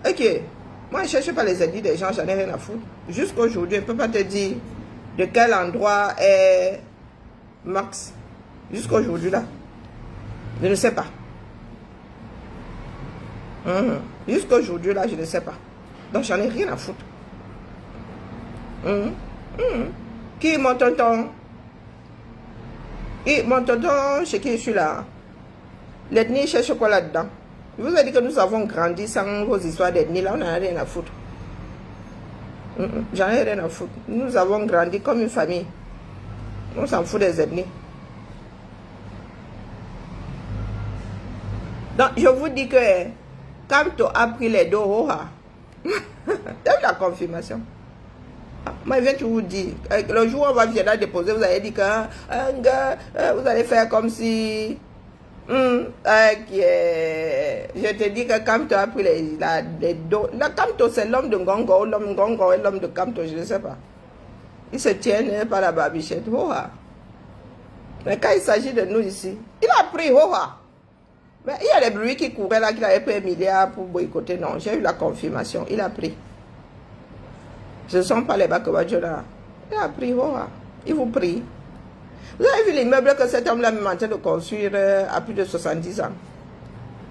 [SPEAKER 1] Ok. Moi, je ne cherche pas les avis des gens. J'en ai rien à foutre. Jusqu'aujourd'hui, je ne peux pas te dire de quel endroit est Max. Jusqu'aujourd'hui, là. Je ne sais pas. Jusqu'aujourd'hui, là, je ne sais pas. Donc, j'en ai rien à foutre. Qui est mon tonton? Et mon tonton, chez qui je suis là? L'ethnie cherche quoi là-dedans? Je vous ai dit que nous avons grandi sans vos histoires d'ethnie. Là, on n'en a rien à foutre. J'en ai rien à foutre. Nous avons grandi comme une famille. On s'en fout des ethnies. Donc, je vous dis que quand tu as pris les dos, t'as eu la confirmation. Moi, je viens toujours vous dire, le jour où on va venir là déposer, vous allez dire que vous allez faire comme si... Je te dis que Kamto a pris les dos. La Kamto, c'est l'homme de Ngongo, l'homme de Ngongo et l'homme de Kamto, je ne sais pas. Ils se tiennent par la barbichette. Mais quand il s'agit de nous ici, il a pris. Mais il y a des bruits qui couraient là, qu'il avait pris 1 milliard pour boycotter. Non, j'ai eu la confirmation. Il a pris. Ce ne sont pas les Bakobadjo là. Il a pris. Il vous prie. Vous avez vu l'immeuble que cet homme-là est en train de construire à plus de 70 ans.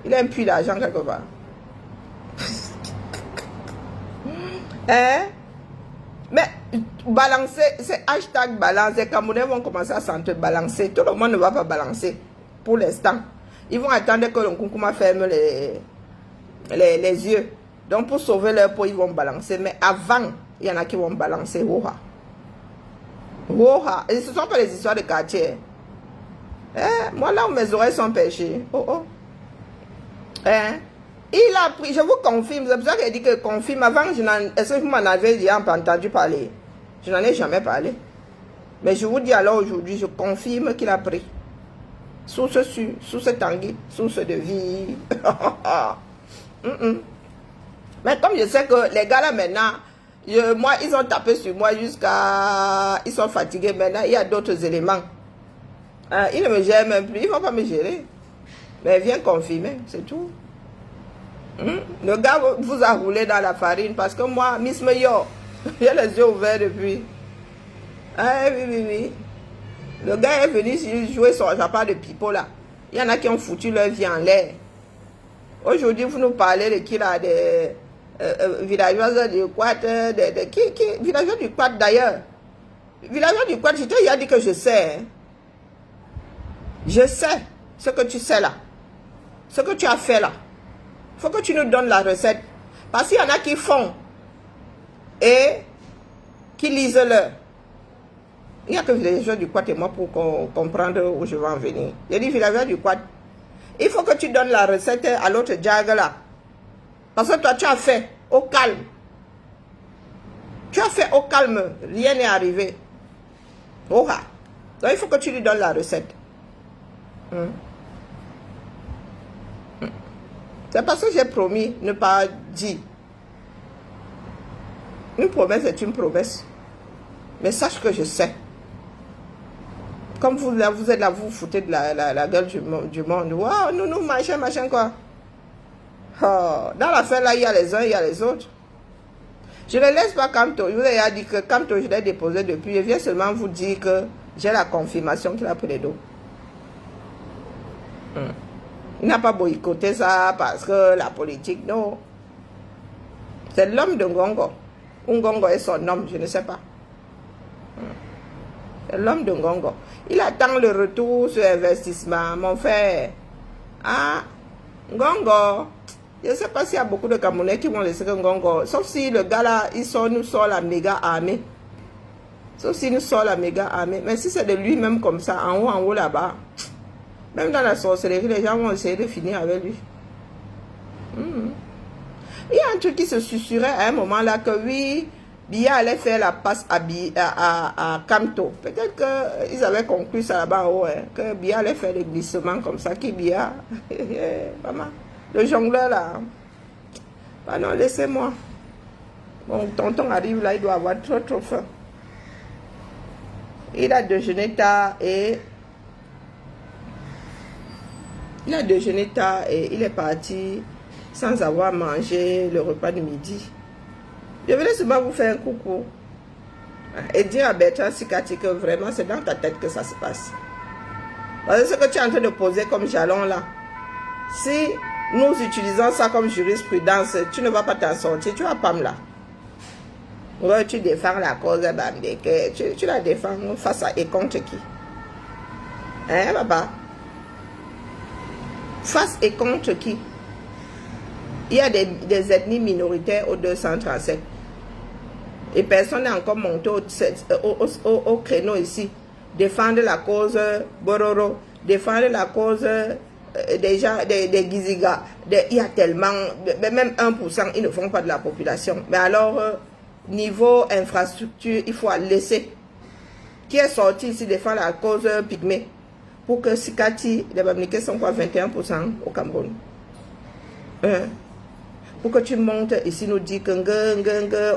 [SPEAKER 1] Il a un puits d'argent quelque part. Hein? Mais balancer, c'est hashtag balance. Les Camerounais vont commencer à s'entre-balancer. Tout le monde ne va pas balancer pour l'instant. Ils vont attendre que le Nkoukouma ferme les yeux. Donc pour sauver leur peau, ils vont balancer. Mais avant, il y en a qui vont balancer. Et ce ne sont pas les histoires de quartier. Moi là où mes oreilles sont pêchées. Il a pris, je vous confirme, c'est pour ça qu'il dit que confirme. Avant, est-ce que vous m'en avez déjà entendu parler? Je n'en ai jamais parlé. Mais je vous dis alors aujourd'hui, je confirme qu'il a pris. Source sûre, source tanguy, source de vie. Mais comme je sais que les gars là maintenant, moi, ils ont tapé sur moi jusqu'à... Ils sont fatigués maintenant. Il y a d'autres éléments. Ils ne me gèrent même plus. Ils ne vont pas me gérer. Mais viens confirmer, c'est tout. Le gars vous a roulé dans la farine parce que moi, Miss Meyo, j'ai les yeux ouverts depuis. Oui. Le gars est venu jouer son part de pipeau là. Il y en a qui ont foutu leur vie en l'air. Aujourd'hui, vous nous parlez de qui là, des... villageois du Quad, villageois du Quad d'ailleurs. Villageois du Quad, je t'ai déjà dit que je sais. Je sais ce que tu sais là. Ce que tu as fait là. Il faut que tu nous donnes la recette. Parce qu'il y en a qui font et qui lisent leur. Il n'y a que villageois du Quad et moi pour comprendre où je vais en venir. J'ai dit villageois du Quad. Il faut que tu donnes la recette à l'autre jag là. Parce que toi, tu as fait au calme. Tu as fait au calme. Rien n'est arrivé. Donc, il faut que tu lui donnes la recette. C'est parce que j'ai promis ne pas dire. Une promesse est une promesse. Mais sache que je sais. Comme vous êtes là, vous foutez de la gueule du monde. Waouh, nous, machin, quoi. Oh, dans l'affaire là, il y a les uns, il y a les autres. Je ne laisse pas Kamto. Je vous ai dit que Kamto, je l'ai déposé depuis. Je viens seulement vous dire que j'ai la confirmation qu'il a pris les dos. Il n'a pas boycotté ça parce que la politique, non. C'est l'homme de Ngongo. Ngongo est son homme, je ne sais pas. C'est l'homme de Ngongo. Il attend le retour sur investissement, mon frère. Ngongo. Je ne sais pas s'il y a beaucoup de Camerounais qui vont laisser Ngongo. Sauf si le gars là, nous sort la méga armée. Sauf s'il nous sort la méga armée. Mais si c'est de lui-même comme ça, en haut là-bas, même dans la sorcellerie, les gens vont essayer de finir avec lui. Il y a un truc qui se susurrait à un moment là que oui, Biya allait faire la passe à Kamto. Peut-être qu'ils avaient conclu ça là-bas en haut, hein, que Biya allait faire des glissements comme ça. Qui Biya? Maman, le jongleur là. Ah non, laissez-moi. Bon, tonton arrive là, il doit avoir trop faim. Il a déjeuné tard et... Il a déjeuné tard et il est parti sans avoir mangé le repas de midi. Je voulais seulement vous faire un coucou et dire à Bertrand Sikati que vraiment c'est dans ta tête que ça se passe. Parce que ce que tu es en train de poser comme jalon là, si nous utilisons ça comme jurisprudence, tu ne vas pas t'en sortir, tu vas pas me là. Ouais, tu défends la cause Bamileke, tu la défends face à et contre qui? Hein, papa? Face et contre qui? Il y a des ethnies minoritaires au 237. Et personne n'est encore monté au créneau ici. Défendre la cause Bororo, défendre la cause des gens, des Giziga. Il y a tellement, même 1%, ils ne font pas de la population. Mais alors, niveau infrastructure, il faut laisser. Qui est sorti ici défendre la cause pygmée? Pour que Sikati, les Bamileke sont quoi, 21% au Cameroun. Pour que tu montes ici, nous dis que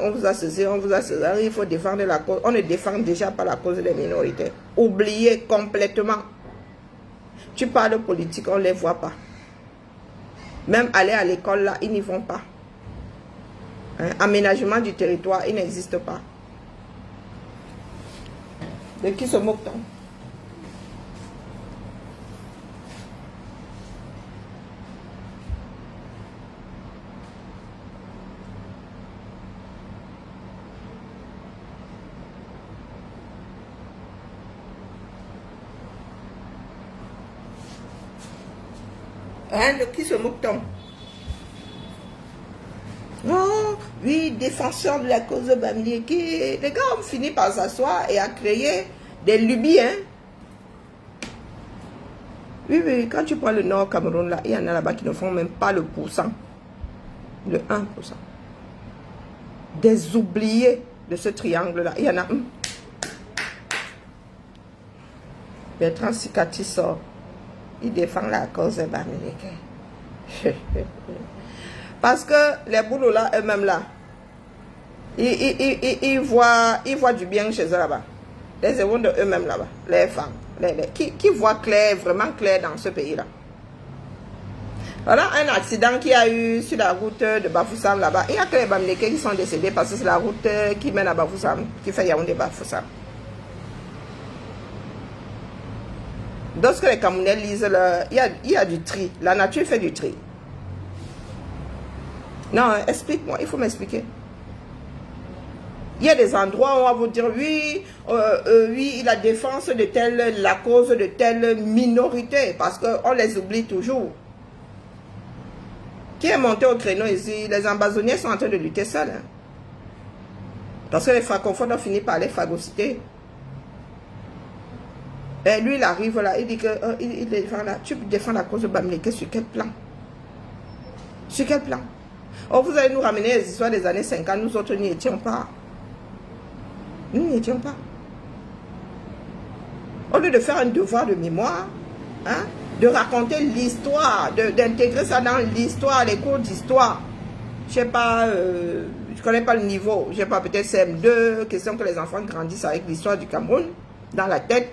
[SPEAKER 1] on vous a ceci, on vous a ceci, il faut défendre la cause. On ne défend déjà pas la cause des minorités. Oubliez complètement. Tu parles de politique, on ne les voit pas. Même aller à l'école là, ils n'y vont pas. Aménagement du territoire, il n'existe pas. De qui se moque-t-on? De qui se moque-t-on? Oh, oui, défenseur de la cause de Bamileke. Les gars ont fini par s'asseoir et à créer des lubies, hein. Oui, oui, quand tu prends le Nord Cameroun, là, il y en a là-bas qui ne font même pas le pourcent. Le 1%. Des oubliés de ce triangle-là. Il y en a un. Bertrand Sikati sort. Il défend la cause de Bamileke. Parce que les boulots là, eux-mêmes là, ils voient du bien chez eux là-bas. Les évolutions de eux-mêmes là-bas, les femmes, qui voient clair, vraiment clair dans ce pays-là. Voilà un accident qui a eu sur la route de Bafoussam là-bas. Il n'y a que les Bamileke qui sont décédés parce que c'est la route qui mène à Bafoussam, qui fait Yaoundé-Bafoussam. Lorsque les Camerounais lisent, il y a du tri. La nature fait du tri. Non, explique-moi, il faut m'expliquer. Il y a des endroits où on va vous dire, oui, oui, la défense de telle, la cause de telle minorité, parce qu'on les oublie toujours. Qui est monté au créneau ici? Les ambazoniens sont en train de lutter seuls. Hein. Parce que les francophones ont fini par les phagocyter. Et lui, il arrive là, il dit que il défend là. Tu défends la cause de Bamileke sur quel plan? Sur quel plan? Oh, vous allez nous ramener les histoires des années 50, nous autres n'y étions pas. Nous n'y étions pas. Au lieu de faire un devoir de mémoire, hein, de raconter l'histoire, d'intégrer ça dans l'histoire, les cours d'histoire. Je sais pas, je connais pas le niveau, je sais pas, peut-être CM2, question que les enfants grandissent avec l'histoire du Cameroun dans la tête.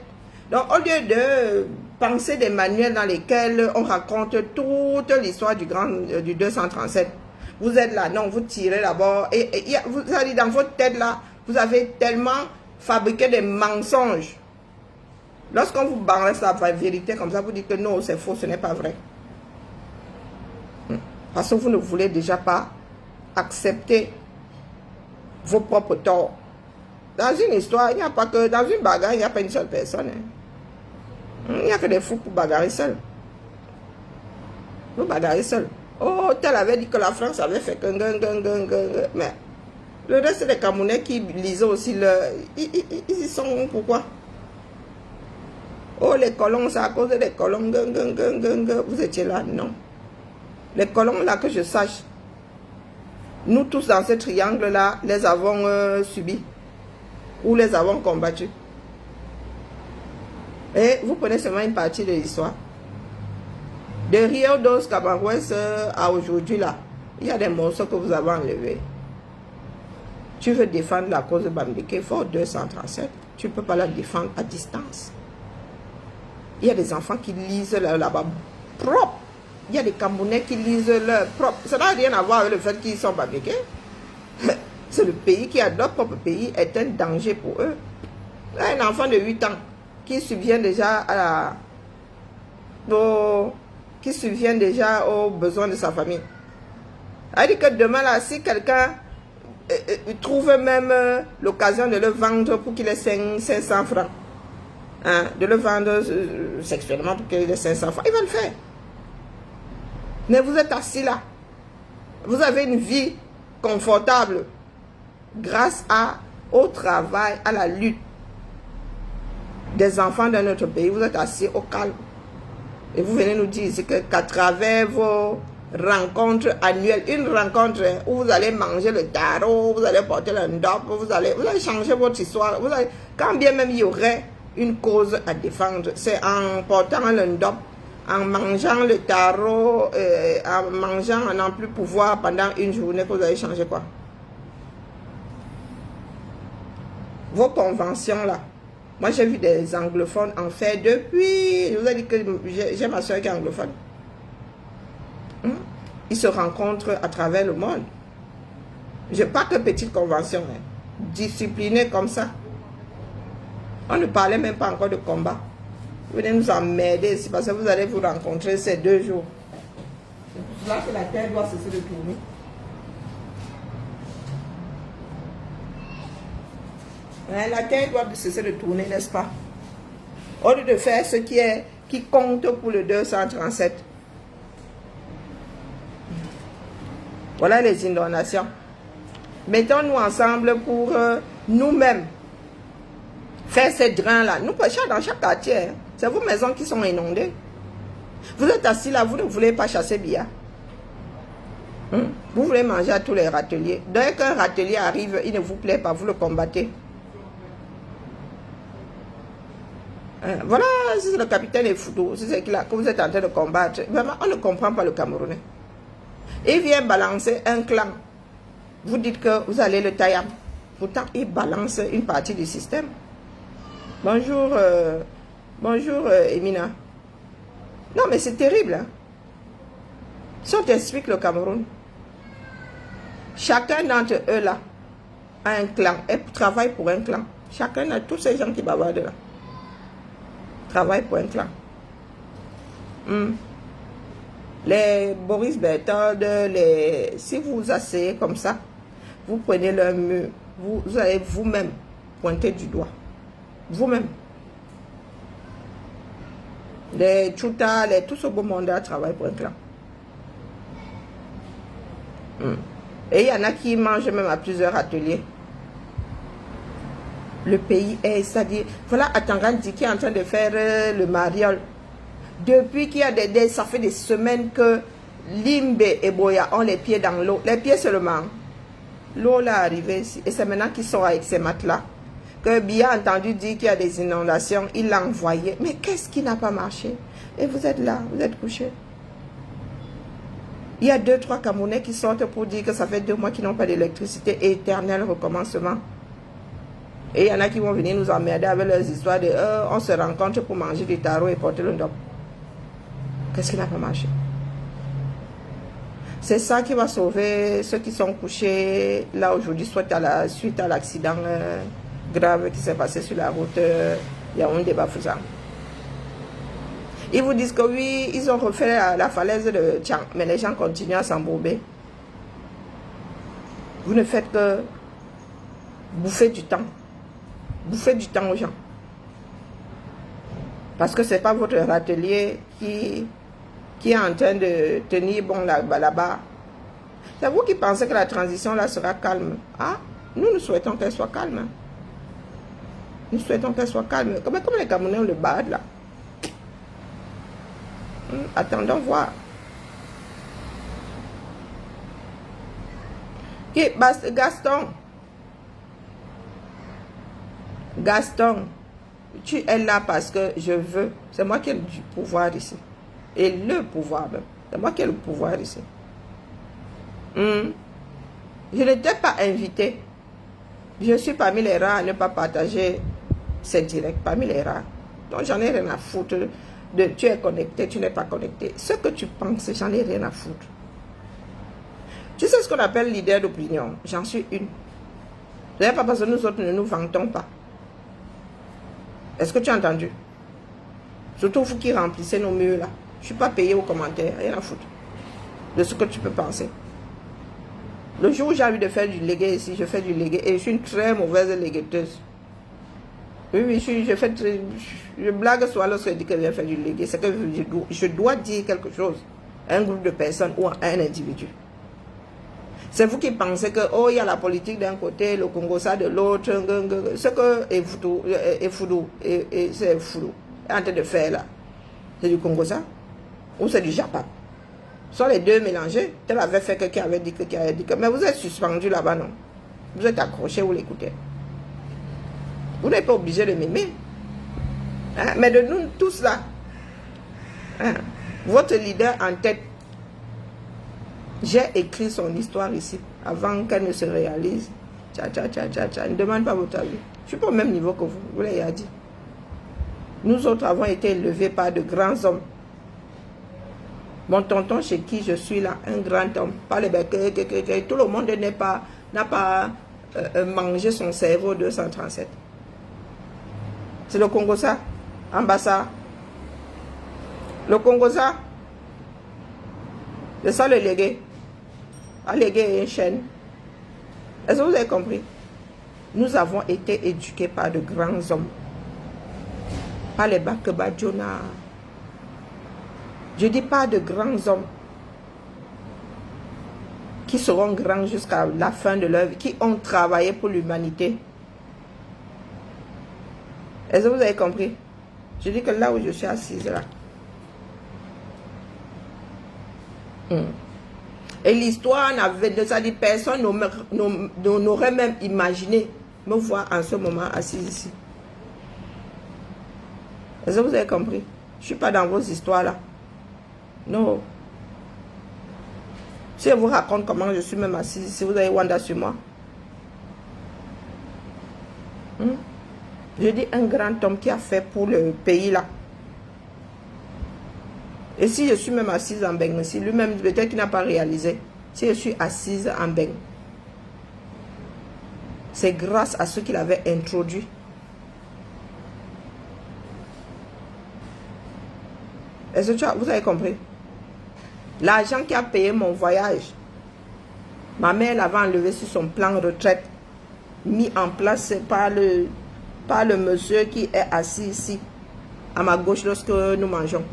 [SPEAKER 1] Donc, au lieu de penser des manuels dans lesquels on raconte toute l'histoire du 237, vous êtes là, non, vous tirez d'abord, et vous allez dans votre tête là, vous avez tellement fabriqué des mensonges. Lorsqu'on vous balance la vérité comme ça, vous dites que non, c'est faux, ce n'est pas vrai. Parce que vous ne voulez déjà pas accepter vos propres torts. Dans une histoire, il n'y a pas que, dans une bagarre, il n'y a pas une seule personne. Hein. Il n'y a que des fous pour bagarrer seul. Vous bagarrez seul. Oh, tel avait dit que la France avait fait que... Mais le reste des Camerounais qui lisaient aussi, ils y sont pourquoi? Oh, les colons, c'est à cause des colons. Vous étiez là, non. Les colons, là, que je sache. Nous tous dans ce triangle-là, les avons subis ou les avons combattus. Et vous prenez seulement une partie de l'histoire. De Rio dos Cabarrues à aujourd'hui, là, il y a des morceaux que vous avez enlevés. Tu veux défendre la cause de Bambileke, il faut 237. Tu ne peux pas la défendre à distance. Il y a des enfants qui lisent là-bas propre. Il y a des Camerounais qui lisent leur propre. Ça n'a rien à voir avec le fait qu'ils sont Bambileke. C'est le pays qui a leur propre pays est un danger pour eux. Un enfant de 8 ans qui subvient déjà à qui subvient déjà aux besoins de sa famille. C'est-à-dire que demain, là, si quelqu'un trouve même l'occasion de le vendre pour qu'il ait 500 francs, hein, de le vendre sexuellement pour qu'il ait 500 francs, il va le faire. Mais vous êtes assis là. Vous avez une vie confortable grâce au travail, à la lutte des enfants de notre pays. Vous êtes assis au calme. Et vous venez nous dire qu'à travers vos rencontres annuelles, une rencontre où vous allez manger le taro, vous allez porter le ndop, vous allez changer votre histoire. Quand bien même il y aurait une cause à défendre, c'est en portant le ndop, en mangeant le taro, en mangeant, en n'en plus pouvoir pendant une journée que vous allez changer quoi? Vos conventions là. Moi, j'ai vu des anglophones en faire depuis... Je vous ai dit que j'ai ma soeur qui est anglophone. Ils se rencontrent à travers le monde. Je n'ai pas que petite convention. Hein. Disciplinée comme ça. On ne parlait même pas encore de combat. Vous venez nous emmerder ici parce que vous allez vous rencontrer ces 2 jours. C'est pour cela que la terre doit cesser de tourner. La terre doit cesser de tourner, n'est-ce pas? Au lieu de faire ce qui compte pour le 237. Voilà les inondations. Mettons-nous ensemble pour nous-mêmes faire ces drains-là. Nous, dans chaque quartier, hein, c'est vos maisons qui sont inondées. Vous êtes assis là, vous ne voulez pas chasser billard. Vous voulez manger à tous les râteliers. Dès qu'un râtelier arrive, il ne vous plaît pas, vous le combattez. Voilà, c'est le capitaine Efoudo, c'est ce que vous êtes en train de combattre. Vraiment, on ne comprend pas le Camerounais. Il vient balancer un clan. Vous dites que vous allez le tailler. Pourtant, il balance une partie du système. Bonjour, bonjour Emina. Non, mais c'est terrible. Hein? Si on t'explique le Cameroun, chacun d'entre eux là a un clan et travaille pour un clan. Chacun a tous ces gens qui bavardent là. Travaille pour un clan. Les Boris Berthold, si vous vous asseyez comme ça, vous prenez leur mur, vous allez vous-même pointer du doigt. Vous-même. Les Tchouta, tout ce beau monde travaille pour un clan. Et il y en a qui mangent même à plusieurs ateliers. Le pays est, c'est-à-dire, voilà Atangandi qui est en train de faire le mariole. Depuis qu'il y a ça fait des semaines que Limbe et Boya ont les pieds dans l'eau. Les pieds seulement. L'eau là arrivée ici. Et c'est maintenant qu'ils sont avec ces matelas. Que Biya a entendu dire qu'il y a des inondations. Il l'a envoyé. Mais qu'est-ce qui n'a pas marché? Et vous êtes là, vous êtes couchés. Il y a 2-3 Camerounais qui sortent pour dire que ça fait 2 mois qu'ils n'ont pas d'électricité. Éternel recommencement. Et il y en a qui vont venir nous emmerder avec leurs histoires de on se rencontre pour manger du taro et porter le ndop. Qu'est-ce qui n'a pas marché? C'est ça qui va sauver ceux qui sont couchés là aujourd'hui, soit suite à l'accident grave qui s'est passé sur la route Yaoundé-Bafoussam. Ils vous disent que oui, ils ont refait la falaise de Tchang, mais les gens continuent à s'embourber. Vous ne faites que bouffer du temps. Bouffez du temps aux gens. Parce que ce n'est pas votre râtelier qui est en train de tenir bon là-bas. C'est vous qui pensez que la transition là sera calme. Ah, nous souhaitons qu'elle soit calme. Nous souhaitons qu'elle soit calme. Comme les Camerounais ont le bad là. Attendons voir. Gaston. Gaston, tu es là parce que je veux. C'est moi qui ai du pouvoir ici. Et le pouvoir même. C'est moi qui ai le pouvoir ici. Je ne t'ai pas invité. Je suis parmi les rares à ne pas partager ces directs. Parmi les rares. Donc j'en ai rien à foutre de tu es connecté, tu n'es pas connecté. Ce que tu penses, j'en ai rien à foutre. Tu sais ce qu'on appelle leader d'opinion? J'en suis une. Ce n'est pas parce que nous autres ne nous vantons pas. Est-ce que tu as entendu? Surtout vous qui remplissez nos murs là. Je ne suis pas payé aux commentaires, rien à foutre de ce que tu peux penser. Le jour où j'ai envie de faire du légué ici, je fais du légué et je suis une très mauvaise légueteuse. Oui, je blague soit lorsque je dis que je viens faire du légué, c'est que je dois dire quelque chose à un groupe de personnes ou à un individu. C'est vous qui pensez que, oh, il y a la politique d'un côté, le Congo ça de l'autre, ce que c'est Foudou est en train de faire là. C'est du Congo ça ou c'est du Japon? Sont les deux mélangés. Tel avait fait que qui avait dit que, mais vous êtes suspendu là-bas, non? Vous êtes accroché, vous l'écoutez. Vous n'êtes pas obligé de m'aimer. Hein? Mais de nous tous là, hein? Votre leader en tête, j'ai écrit son histoire ici, avant qu'elle ne se réalise. Ne demande pas votre avis. Je ne suis pas au même niveau que vous, vous l'avez dit. Nous autres avons été élevés par de grands hommes. Mon tonton chez qui je suis là, un grand homme, pas les becs, tout le monde n'a pas mangé son cerveau 237. C'est le Congo ça, ambassade. Le Congo ça, c'est ça le légué. Un légué et une chaîne. Est-ce que vous avez compris? Nous avons été éduqués par de grands hommes. Pas les Bakebadjona. Je dis pas de grands hommes qui seront grands jusqu'à la fin de leur vie, qui ont travaillé pour l'humanité. Est-ce que vous avez compris? Je dis que là où je suis assise là. Et l'histoire n'avait, ça dit personne n'aurait même imaginé me voir en ce moment assise ici. Est-ce que vous avez compris? Je ne suis pas dans vos histoires là. Non. Si je vous raconte comment je suis même assise, si vous avez Wanda sur moi. Je dis un grand homme qui a fait pour le pays là. Et si je suis même assise en Beng aussi, lui-même peut-être qu'il n'a pas réalisé. Si je suis assise en Beng, c'est grâce à ce qu'il avait introduit. Est-ce que vous avez compris? L'argent qui a payé mon voyage, ma mère l'avait enlevé sur son plan retraite, mis en place par le monsieur qui est assis ici, à ma gauche lorsque nous mangeons.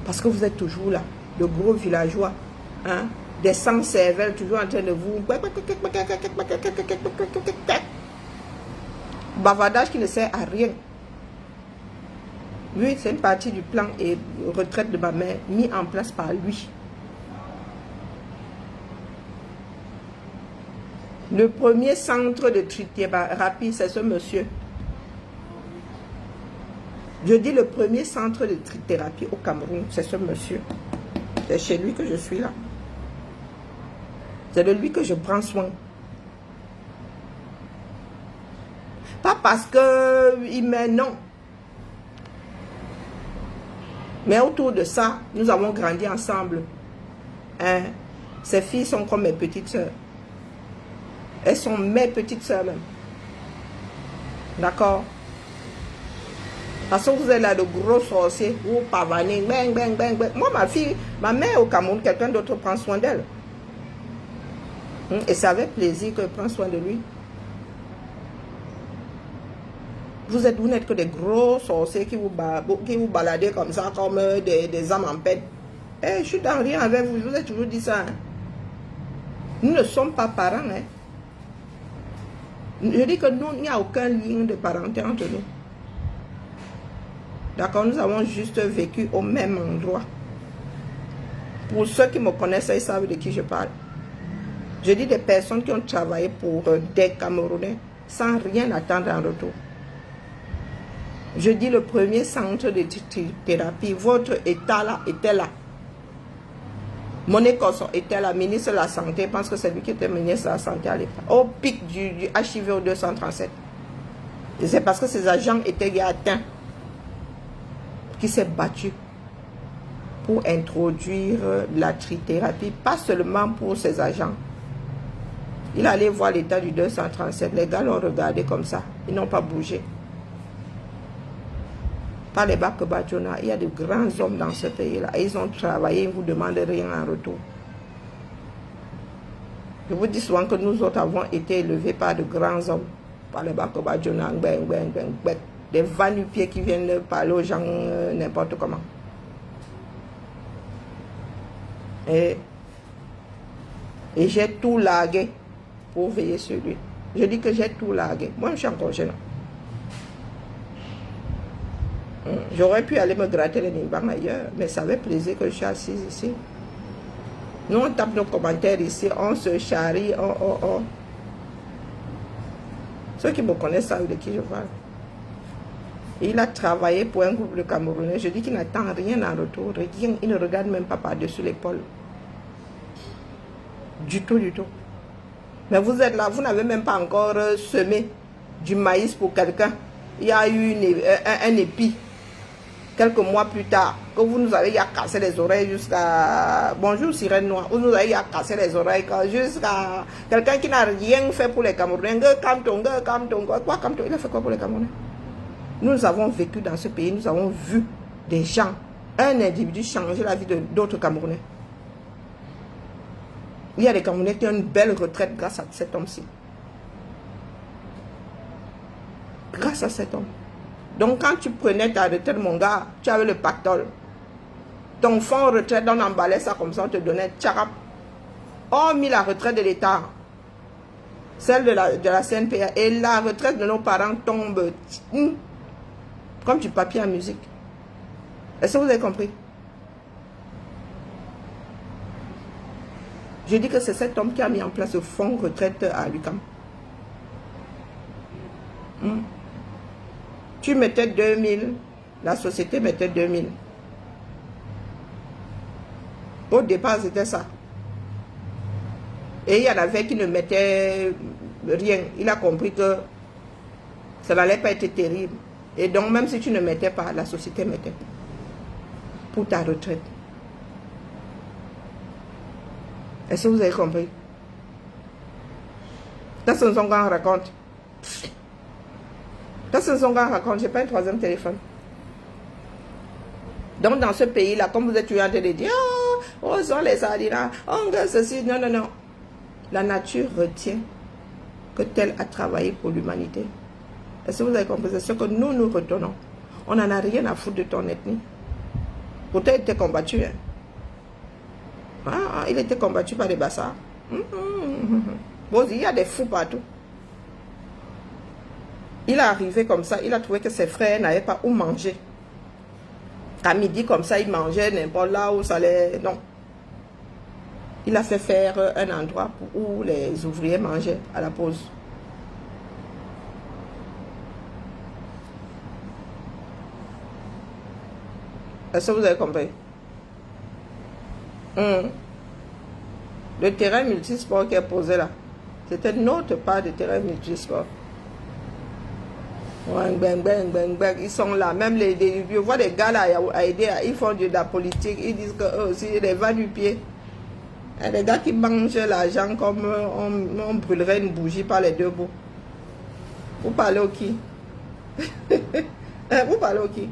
[SPEAKER 1] Parce que vous êtes toujours là, de gros villageois, hein, des sans-cervelles toujours en train de vous... Bavardage qui ne sert à rien. Oui, c'est une partie du plan et retraite de ma mère mis en place par lui. Le premier centre de trithérapie, c'est ce monsieur. Je dis le premier centre de trithérapie au Cameroun, c'est ce monsieur. C'est chez lui que je suis là. C'est de lui que je prends soin. Pas parce qu'il m'est non. Mais autour de ça, nous avons grandi ensemble. Hein? Ces filles sont comme mes petites soeurs. Elles sont mes petites soeurs même. D'accord? Parce que vous êtes là de gros sorciers, vous pavanez, bang, bang, bang, bang. Moi, ma fille, ma mère au Cameroun, quelqu'un d'autre prend soin d'elle. Et c'est avec plaisir que je prends soin de lui. Vous n'êtes que des gros sorciers qui vous baladez comme ça, comme des âmes en peine. Eh, je suis dans rien avec vous, je vous ai toujours dit ça. Hein. Nous ne sommes pas parents. Hein. Je dis que nous, il n'y a aucun lien de parenté entre nous. D'accord, nous avons juste vécu au même endroit. Pour ceux qui me connaissent, ils savent de qui je parle. Je dis des personnes qui ont travaillé pour des Camerounais sans rien attendre en retour. Je dis le premier centre de thérapie, votre État là était là. Moné Cosson était là, ministre de la Santé, je pense que c'est lui qui était ministre de la Santé à l'époque, au pic du HIV au 237. Et c'est parce que ces agents étaient atteints qui s'est battu pour introduire la trithérapie, pas seulement pour ces agents. Il allait voir l'état du 237, les gars l'ont regardé comme ça, ils n'ont pas bougé. Pas les Baka Bajona, il y a de grands hommes dans ce pays-là. Ils ont travaillé, ils ne vous demandent rien en retour. Je vous dis souvent que nous autres avons été élevés par de grands hommes. Par les Baka Bajona, des va-nu-pieds qui viennent parler aux gens n'importe comment. Et j'ai tout largué pour veiller sur lui. Je dis que j'ai tout largué. Moi, je suis encore jeune. J'aurais pu aller me gratter les nimbans ailleurs, mais ça avait plaisir que je suis assise ici. Nous, on tape nos commentaires ici, on se charrie, Ceux qui me connaissent savent de qui je parle. Il a travaillé pour un groupe de Camerounais. Je dis qu'il n'attend rien en retour, rien. Il ne regarde même pas par-dessus l'épaule. Du tout, du tout. Mais vous êtes là, vous n'avez même pas encore semé du maïs pour quelqu'un. Il y a eu un épi. Quelques mois plus tard, que vous nous avez cassé les oreilles jusqu'à... Bonjour sirène noire, vous nous avez cassé les oreilles jusqu'à... Quelqu'un qui n'a rien fait pour les Camerounais. Quoi, il a fait quoi pour les Camerounais? Nous avons vécu dans ce pays, nous avons vu des gens, un individu changer la vie d'autres Camerounais. Il y a des Camerounais qui ont une belle retraite grâce à cet homme-ci. Grâce à cet homme. Donc quand tu prenais ta retraite, mon gars, tu avais le pactole. Ton fonds retraite, on emballait ça comme ça, on te donnait tcharap. Hormis la retraite de l'État, celle de la CNPA et la retraite de nos parents tombe comme du papier à musique. Est-ce que vous avez compris? Je dis que c'est cet homme qui a mis en place le fonds retraite à l'UQAM. Tu mettais 2000, la société mettait 2000. Au départ, c'était ça. Et il y en avait qui ne mettaient rien. Il a compris que ça n'allait pas être terrible. Et donc, même si tu ne mettais pas, la société mettait pour ta retraite. Est-ce que vous avez compris? Ça, c'est ce qu'on raconte. Ça, c'est ce qu'on raconte. Je n'ai pas un troisième téléphone. Donc, dans ce pays-là, comme vous êtes toujours en train de dire, oh, sont les Adina, oh, ceci, non, non, non. La nature retient que tel a travaillé pour l'humanité. Est-ce que vous avez compris? C'est ce que nous retenons. On n'en a rien à foutre de ton ethnie. Pourtant, il était combattu. Hein? Il était combattu par des bassards. Bon, il y a des fous partout. Il est arrivé comme ça, il a trouvé que ses frères n'avaient pas où manger. À midi, comme ça, il mangeait n'importe là où ça allait. Non. Il a fait faire un endroit où les ouvriers mangeaient à la pause. Est-ce que vous avez compris? Le terrain multisport qui est posé là, c'était notre part de terrain multisport. Ils sont là, même je vois des gars là à aider, ils font de la politique, ils disent que eux aussi, les va du pied. Il y a des gars qui mangent l'argent comme on brûlerait une bougie par les deux bouts. Vous parlez au qui? Vous parlez au qui?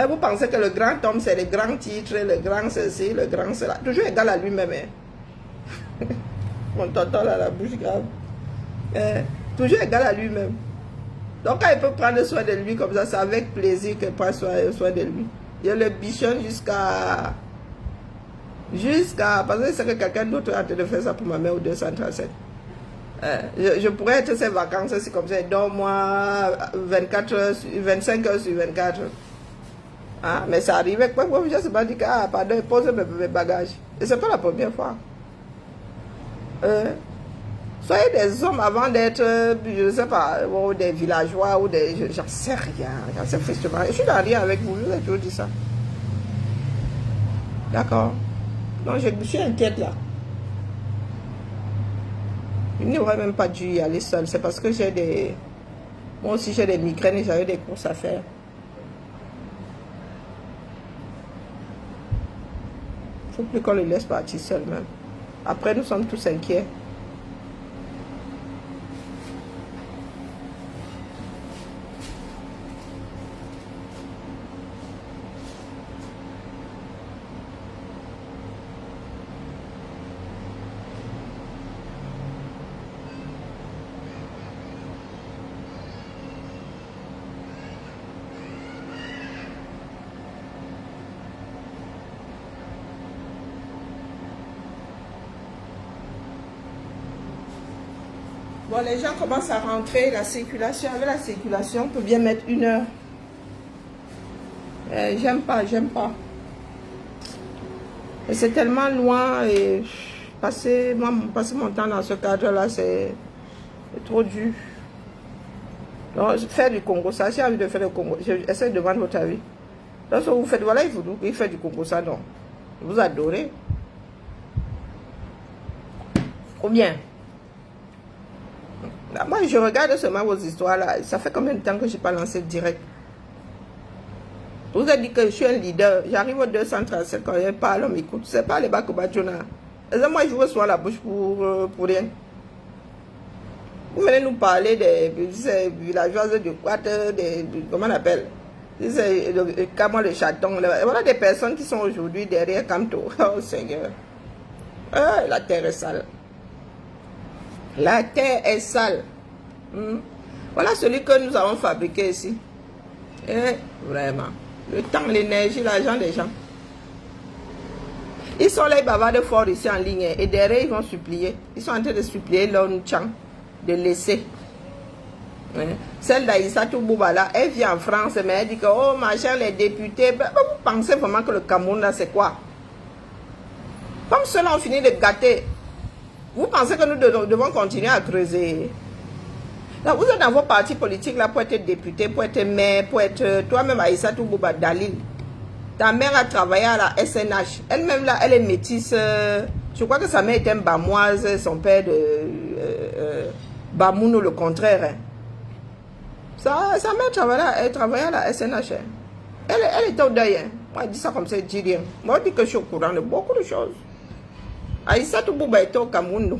[SPEAKER 1] Vous pensez que le grand homme, c'est les grands titres, le grand ceci, le grand cela. Toujours égal à lui-même. Hein? Mon tonton là, la bouche grave. Toujours égal à lui-même. Donc quand il peut prendre soin de lui comme ça, c'est avec plaisir qu'il prend soin de lui. Il le bichonne jusqu'à... Parce que c'est que quelqu'un d'autre est en train de faire ça pour ma mère au 237. Je pourrais être ces vacances, c'est comme ça. Donc moi, 25 heures sur 24. Ah, mais ça arrivait. Je ne sais pas dit que, ah, pardon, pose mes bagages. Et c'est pas la première fois. Soyez des hommes avant d'être, je ne sais pas, ou des villageois ou des... J'en sais rien. J'en sais tristement. Je suis dans rien avec vous. Je vous ai toujours dit ça. D'accord. Donc, je me suis inquiète là. Il n'aurait même pas dû y aller seul. C'est parce que j'ai des... Moi aussi, j'ai des migraines et j'avais des courses à faire. Il ne faut plus qu'on le laisse partir seul même. Après, nous sommes tous inquiets. Bon, les gens commencent à rentrer, la circulation, avec la circulation, on peut bien mettre 1 heure. J'aime pas. Et c'est tellement loin et passer mon temps dans ce cadre-là, c'est trop dur. Donc, faire du Congo, ça, j'ai envie de faire le Congo. J'essaie de vendre votre avis. Lorsque vous faites, voilà, il fait du Congo, ça, non. Vous adorez. Ou bien. Moi, je regarde seulement vos histoires là. Ça fait combien de temps que je n'ai pas lancé le direct? Je vous ai dit que je suis un leader. J'arrive au 237 quand je parle, on m'écoute. C'est pas les Bakobadjona. Moi, je vous reçois la bouche pour rien. Vous venez nous parler des villageoises de Quat, comment on appelle? Comment le chaton. Voilà des personnes qui sont aujourd'hui derrière Camto. Oh Seigneur. La terre est sale. La terre est sale. Voilà celui que nous avons fabriqué ici. Vraiment. Le temps, l'énergie, l'argent des gens. Ils sont là, ils bavardent fort ici en ligne. Et derrière, ils vont supplier. Ils sont en train de supplier l'on Chang de laisser. Celle d'Aïssatou Boubala, elle vit en France, mais elle dit que, oh, machin, les députés. Vous pensez vraiment que le Cameroun, là, c'est quoi? Comme ceux-là ont fini de gâter. Vous pensez que nous devons continuer à creuser? Là, vous êtes dans vos partis politiques là pour être député, pour être maire, pour être toi-même Aïssatou Bouba Dalil. Ta mère a travaillé à la SNH. Elle-même là, elle est métisse. Je crois que sa mère était bamoise, son père de Bamouno, le contraire. Sa mère elle travaillait à la SNH. Elle était au deuil. Moi, je dis ça comme ça, je dis rien. Moi, je dis que je suis au courant de beaucoup de choses. Aïssatou Bouba était au Cameroun.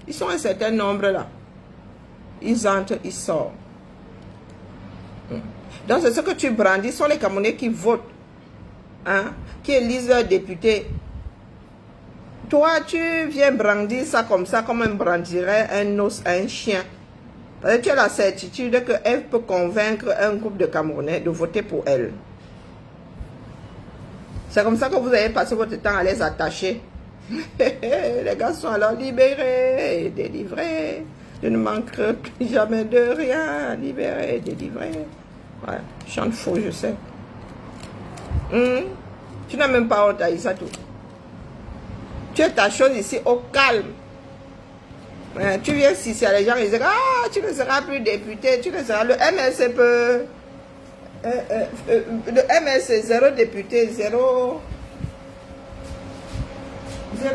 [SPEAKER 1] Ils sont un certain nombre là. Ils entrent, ils sortent. Donc c'est ce que tu brandis. Ce sont les Camerounais qui votent. Qui élisent leurs députés. Toi, tu viens brandir ça comme ça, comme on brandirait un os à un chien. Parce que tu as la certitude qu'elle peut convaincre un groupe de Camerounais de voter pour elle. C'est comme ça que vous avez passé votre temps à les attacher. Les gars sont alors libérés, délivrés. Je ne manquerai plus jamais de rien. Libérés, délivrés. Ouais, je chante faux, je sais. Tu n'as même pas honte à Aïssatou. Tu es ta chose ici au calme. Tu viens ici, les gens ils disent, ah, tu ne seras plus député, tu ne seras... Le MLC peut... le MLC, 0 député, 0 tout.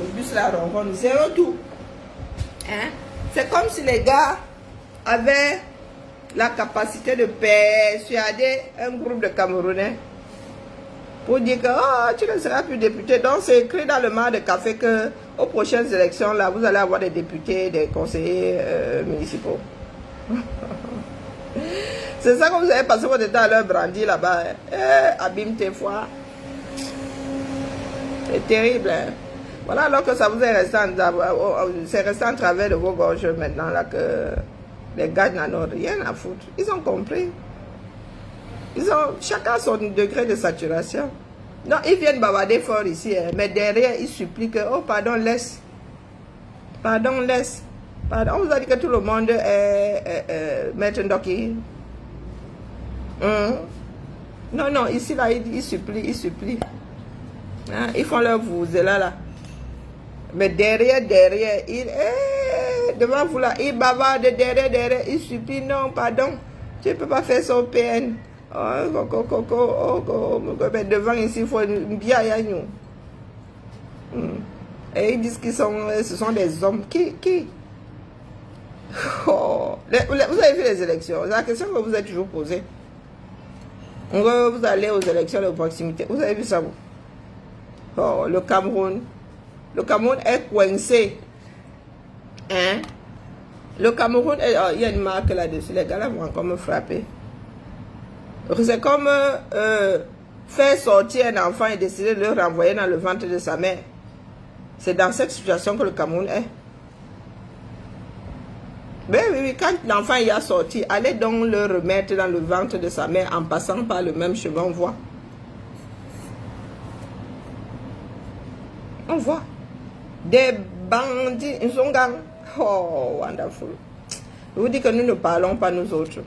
[SPEAKER 1] Le bus là ronronne, 0 tout. C'est comme si les gars avaient la capacité de persuader un groupe de Camerounais pour dire que oh, tu ne seras plus député. Donc c'est écrit dans le mar de café que aux prochaines élections là, vous allez avoir des députés, des conseillers municipaux. C'est ça que vous avez passé votre temps à leur brandir là-bas. Abîme tes fois. C'est terrible. Voilà, alors que ça vous est resté en travers de vos gorges maintenant là que les gars n'en ont rien à foutre. Ils ont compris. Chacun son degré de saturation. Non, ils viennent bavarder fort ici, hein, mais derrière, ils supplient que, oh, pardon, laisse. Pardon, laisse. Pardon, on vous a dit que tout le monde est maître Ndoki. Non, non, ici, là, ils supplient. Hein, ils font leur vous là. Mais derrière, devant vous là, ils bavardent derrière, ils supplient, non, pardon, tu ne peux pas faire ça au PN. Mais devant ici, il faut bien y aller. Et ils disent que ce sont des hommes. Qui? Oh. Vous avez vu les élections, c'est la question que vous avez toujours posée. Vous allez aux élections de proximité. Vous avez vu ça, vous? Oh, le Cameroun. Le Cameroun est coincé. Hein? Le Cameroun, il y a une marque là-dessus. Les gars là vont encore me frapper. C'est comme faire sortir un enfant et décider de le renvoyer dans le ventre de sa mère. C'est dans cette situation que le Cameroun est. Mais oui, quand l'enfant y a sorti, allez donc le remettre dans le ventre de sa mère en passant par le même chemin, on voit. On voit. Des bandits, ils sont gang. Oh, wonderful. Je vous dis que nous ne parlons pas nous autres.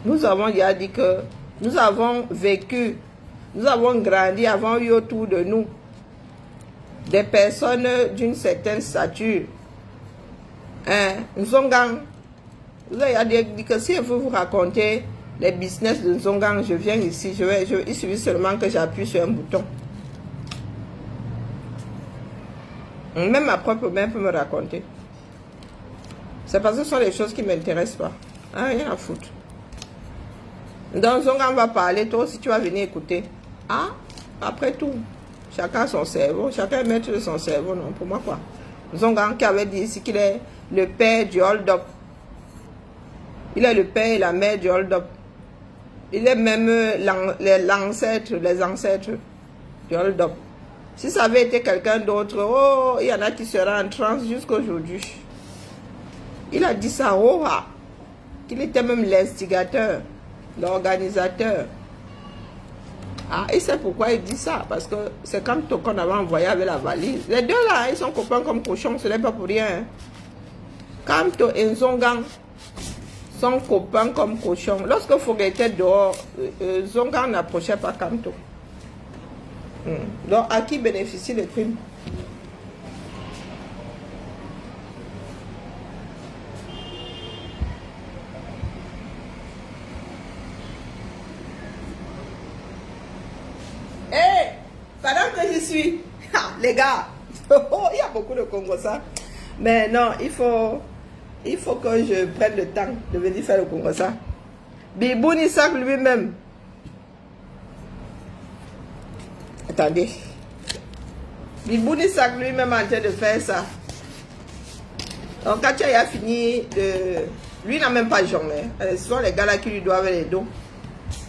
[SPEAKER 1] Nous avons déjà dit que nous avons vécu, nous avons grandi, avons eu autour de nous des personnes d'une certaine stature. Nzongang, vous avez dit que si je veux vous raconter les business de Nzongang, je viens ici, il suffit seulement que j'appuie sur un bouton. Même ma propre mère peut me raconter. C'est parce que ce sont des choses qui ne m'intéressent pas. Rien à foutre. Donc Nzongang va parler, toi aussi tu vas venir écouter. Ah, après tout, chacun a son cerveau, chacun est maître de son cerveau, non, pour moi quoi. Nzongang qui avait dit ici qu'il est le père du hold-up. Il est le père et la mère du hold-up. Il est même les ancêtres du hold-up. Si ça avait été quelqu'un d'autre, oh, il y en a qui seraient en transe jusqu'à aujourd'hui. Il a dit ça, oh, qu'il était même l'instigateur, l'organisateur. Ah, et c'est pourquoi il dit ça, parce que c'est quand qu'on avait envoyé avec la valise. Les deux là, ils sont copains comme cochons, ce n'est pas pour rien. Hein. Kamto et Nzongang sont copains comme cochons. Lorsque Foguet était dehors, Nzongang n'approchait pas Kamto. Donc, à qui bénéficie le crime? Pendant que je suis, les gars, il y a beaucoup de Congo ça. Mais non, il faut que je prenne le temps de venir faire le Congo ça. Biboun Isaac lui-même. Attendez. Biboun Isaac lui-même en train de faire ça. Donc quand tu as fini de... Lui n'a même pas jonglé. Ce sont les gars là qui lui doivent les dos.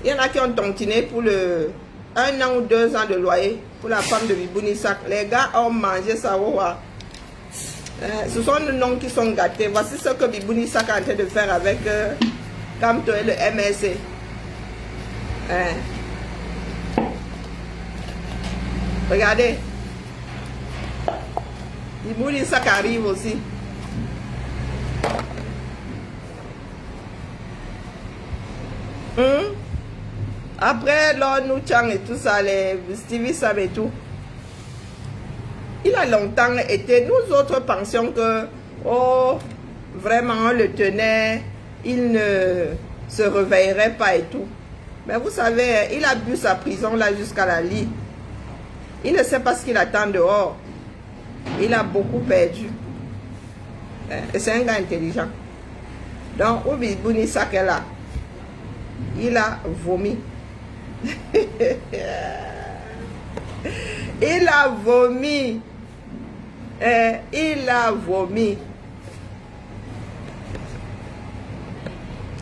[SPEAKER 1] Il y en a qui ont tontiné pour le... 1 an ou 2 ans de loyer pour la femme de Biboun Isaac. Les gars ont mangé ça. Ce sont nos noms qui sont gâtés. Voici ce que Biboun Isaac est en train de faire avec Kamto et le MSC. Regardez. Biboun Isaac arrive aussi. Après, nous Chang et tout ça, les Stevie Sam et tout. Il a longtemps été, nous autres pensions que, oh, vraiment, on le tenait, il ne se réveillerait pas et tout. Mais vous savez, il a bu sa prison là jusqu'à la lit. Il ne sait pas ce qu'il attend dehors. Il a beaucoup perdu. Et c'est un gars intelligent. Donc, Obi Bouni Sakela, il a vomi. Il a vomi. Il a vomi.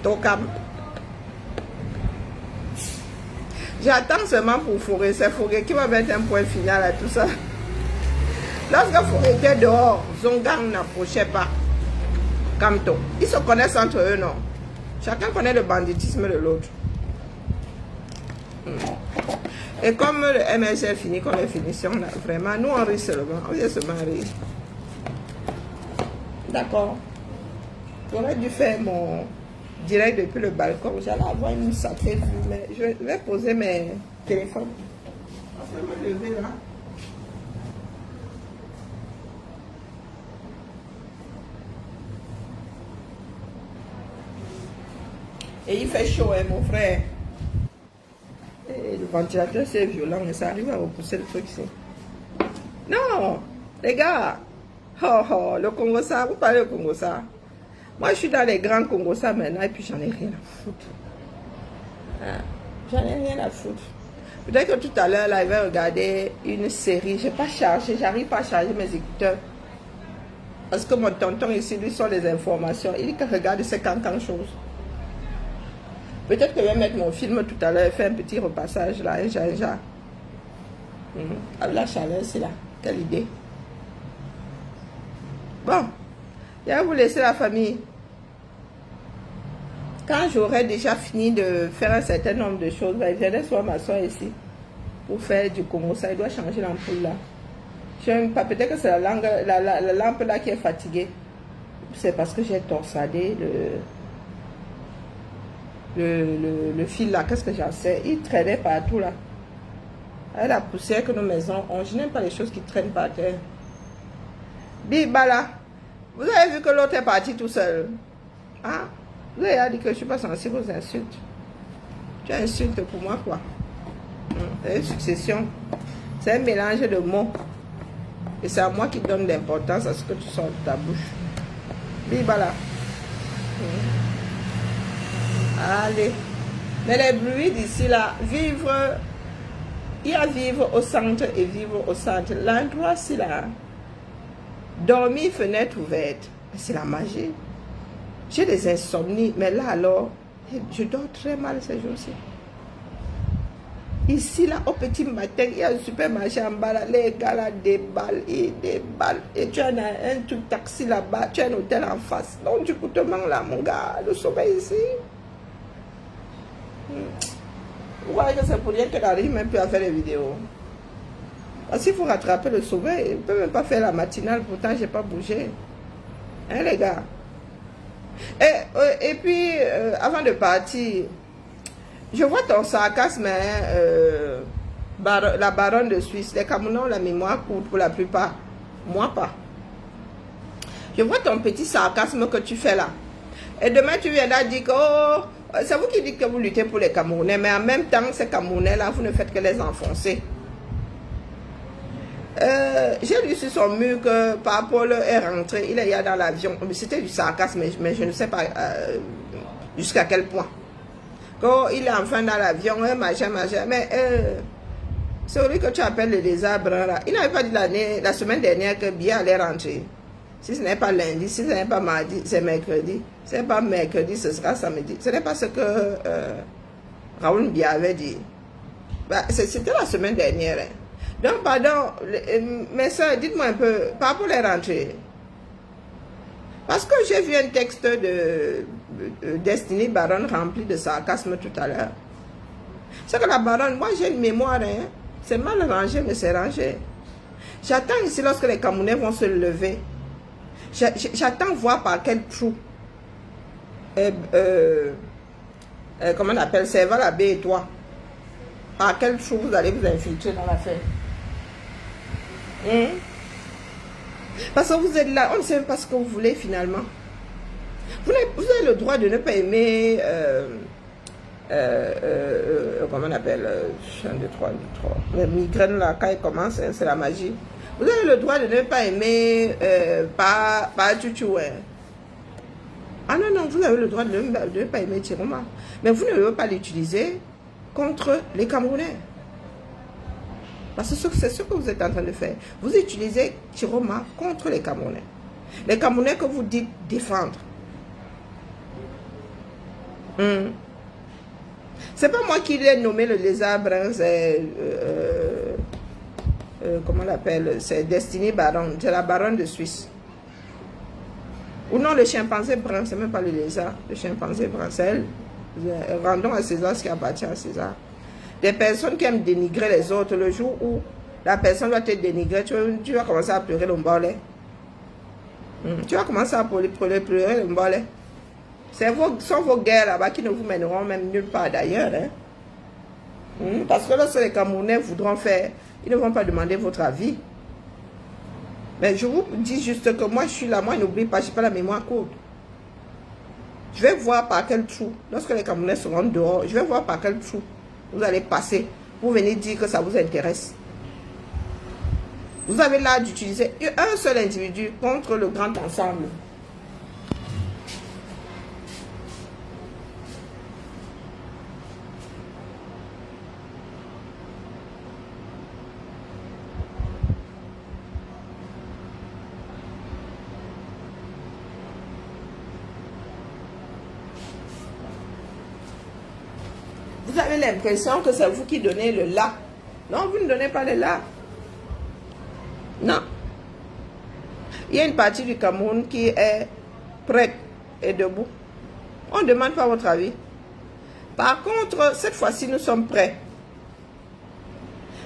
[SPEAKER 1] Tokam. J'attends seulement pour Fouré. C'est Fouré qui va mettre un point final à tout ça. Lorsque Fouré était dehors, Zongang n'approchait pas Kamto. Ils se connaissent entre eux, non? Chacun connaît le banditisme de l'autre. Et comme le MSG finit comme les finitions, là, vraiment, nous on rit seulement, on vient seulement rire. D'accord. J'aurais dû faire mon direct depuis le balcon. J'allais avoir une sacrée vue, mais je vais poser mes téléphones. Je vais me lever là. Et il fait chaud, hein, mon frère. Et le ventilateur c'est violent, mais ça arrive à repousser le truc ici. Non, les gars. Oh, oh, le Congo ça, vous parlez du Congo ça. Moi, je suis dans les grands Congo ça maintenant et puis j'en ai rien à foutre. Ah, j'en ai rien à foutre. Peut-être que tout à l'heure, là, il va regarder une série. Je n'ai pas chargé, j'arrive pas à charger mes écouteurs. Parce que mon tonton ici, lui, sort les informations. Il dit qu'il regarde ces cancans choses. Peut-être que je vais mettre mon film tout à l'heure, faire un petit repassage là, et Avec la chaleur, c'est là. Quelle idée. Bon, je vais vous laisser la famille. Quand j'aurai déjà fini de faire un certain nombre de choses, ben, je viendrai souvent m'asseoir ici pour faire du Congo. Ça, il doit changer l'ampoule là. Je n'aime pas, peut-être que c'est la lampe là qui est fatiguée. C'est parce que j'ai torsadé le fil là. Qu'est-ce que j'en sais? Il traînait partout là. Avec la poussière que nos maisons ont. Je n'aime pas les choses qui traînent par terre. Bibala, vous avez vu que l'autre est parti tout seul. Hein? Vous avez dit que je ne suis pas sensible aux insultes. Tu insultes pour moi quoi? C'est une succession. C'est un mélange de mots. Et c'est à moi qui donne l'importance à ce que tu sors de ta bouche. Bibala. Allez. Mais les bruits d'ici là, vivre. Il y a vivre au centre et vivre au centre. L'endroit, c'est là. Dormir, fenêtre ouverte. C'est la magie. J'ai des insomnies, mais là alors, je dors très mal ces jours-ci. Ici, là, au petit matin, il y a un supermarché en bas, là, les gars là déballent et déballent. Et tu as un truc taxi là-bas, tu as un hôtel en face. Donc, du coup, te manques là, mon gars, le sommeil ici. Vous voyez que c'est pour rien que j'arrive même plus à faire des vidéos. Parce qu'il faut rattraper le sommeil. Je ne peux même pas faire la matinale, pourtant, je n'ai pas bougé. Hein, les gars? Et puis, avant de partir, je vois ton sarcasme, hein, la baronne de Suisse. Les Camerounais ont la mémoire courte pour la plupart. Moi, pas. Je vois ton petit sarcasme que tu fais là. Et demain, tu viendras dire que oh, c'est vous qui dites que vous luttez pour les Camerounais, mais en même temps, ces Camerounais-là, vous ne faites que les enfoncer. J'ai lu sur son mur que Paul est rentré, il est allé dans l'avion. C'était du sarcasme, mais je ne sais pas jusqu'à quel point. Quand il est enfin dans l'avion, machin. Mais celui que tu appelles le lézard brun là, il n'avait pas dit la semaine dernière que Bia allait rentrer. Si ce n'est pas lundi, si ce n'est pas mardi, c'est mercredi. Si ce n'est pas mercredi, ce sera samedi. Ce n'est pas ce que Raoul Bia avait dit. Bah, c'était la semaine dernière. Hein. Donc, pardon, mes soeurs, dites-moi un peu, par rapport à la rentrée. Parce que j'ai vu un texte de Destiny Baron rempli de sarcasme tout à l'heure. C'est que la baronne, moi j'ai une mémoire, hein. C'est mal rangé, mais c'est rangé. J'attends ici lorsque les Camerounais vont se lever. J'attends voir par quel trou. Comment on appelle ça? Va la baie et toi. Par quel trou vous allez vous infiltrer dans l'affaire? Parce que vous êtes là, on ne sait même pas ce que vous voulez finalement. Vous avez le droit de ne pas aimer, comment on appelle, 1, 2, 3, les migraines là, quand elles commencent, hein, c'est la magie. Vous avez le droit de ne pas aimer, pas Chouchou. Hein. Ah non, vous avez le droit de ne pas aimer Chiroma. Mais vous ne devez pas l'utiliser contre les Camerounais. Parce que c'est ce que vous êtes en train de faire. Vous utilisez Chiroma contre les Camerounais. Les Camerounais que vous dites défendre. C'est pas moi qui l'ai nommé le lézard brun, c'est... comment on l'appelle? C'est Destiny Baron. C'est la baronne de Suisse. Ou non, le chimpanzé brun, c'est même pas le lézard. Le chimpanzé brun, c'est elle. Rendons à César ce qui appartient à César. Des personnes qui aiment dénigrer les autres, le jour où la personne va te dénigrer, tu vas commencer à pleurer le mbolet. Tu vas commencer à pleurer le mbolet. Sont vos guerres là-bas qui ne vous mèneront même nulle part d'ailleurs. Hein? Parce que lorsque les Camerounais voudront faire, ils ne vont pas demander votre avis. Mais je vous dis juste que moi, je suis là, moi, n'oublie pas, je n'ai pas la mémoire courte. Je vais voir par quel trou, lorsque les Camerounais seront dehors, je vais voir par quel trou vous allez passer pour venir dire que ça vous intéresse. Vous avez l'art d'utiliser un seul individu contre le grand ensemble. Vous avez l'impression que c'est vous qui donnez le là. Non, vous ne donnez pas le là. Non. Il y a une partie du Cameroun qui est prête et debout. On ne demande pas votre avis. Par contre, cette fois-ci, nous sommes prêts.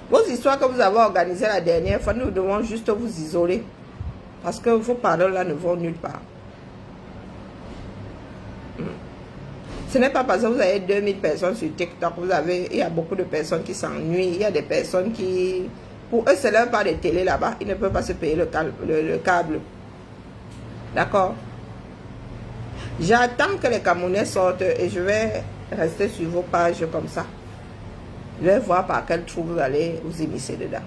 [SPEAKER 1] Vos histoires que vous avez organisées la dernière fois, nous devons juste vous isoler. Parce que vos paroles là ne vont nulle part. Ce n'est pas parce que vous avez 2000 personnes sur TikTok, il y a beaucoup de personnes qui s'ennuient, il y a des personnes qui, pour eux c'est leur part de télé là-bas, ils ne peuvent pas se payer le câble. D'accord? J'attends que les Camerounais sortent et je vais rester sur vos pages comme ça. Je vais voir par quel trou vous allez vous immiscer dedans.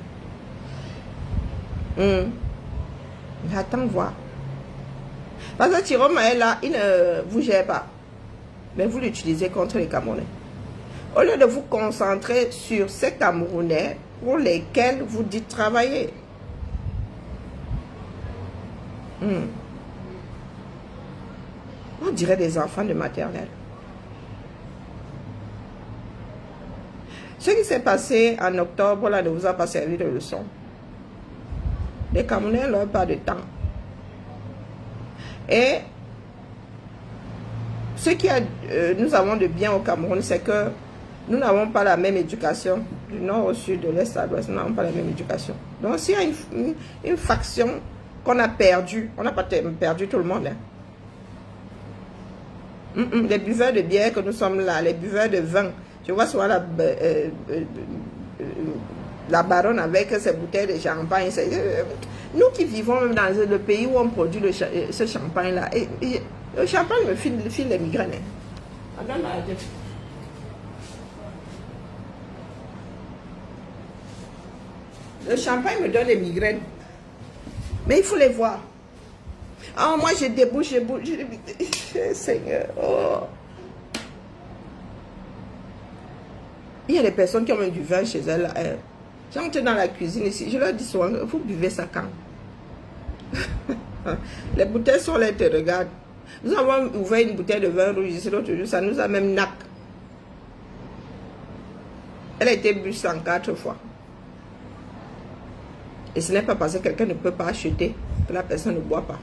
[SPEAKER 1] J'attends voir. Parce que Thierry est là, il ne vous gère pas. Mais vous l'utilisez contre les Camerounais. Au lieu de vous concentrer sur ces Camerounais pour lesquels vous dites travailler. On dirait des enfants de maternelle. Ce qui s'est passé en octobre là, ne vous a pas servi de leçon. Les Camerounais n'ont pas de temps. Et ce que nous avons de bien au Cameroun, c'est que nous n'avons pas la même éducation. Du nord au sud, de l'est à l'ouest, nous n'avons pas la même éducation. Donc s'il y a une faction qu'on a perdue, on n'a pas perdu tout le monde. Hein. Les buveurs de bière que nous sommes là, les buveurs de vin. Je vois souvent la baronne avec ses bouteilles de champagne. Nous qui vivons même dans le pays où on produit ce champagne-là, le champagne me file les migraines. Le champagne me donne les migraines. Mais il faut les voir. Ah, moi je débouche, Seigneur. Oh. Il y a des personnes qui ont du vin chez elles. J'entre dans la cuisine ici. Je leur dis souvent, vous buvez ça quand? Les bouteilles sont là, te regardent. Nous avons ouvert une bouteille de vin rouge ici l'autre jour, ça nous a même nac. Elle a été bu 104 fois. Et ce n'est pas parce que quelqu'un ne peut pas acheter que la personne ne boit pas.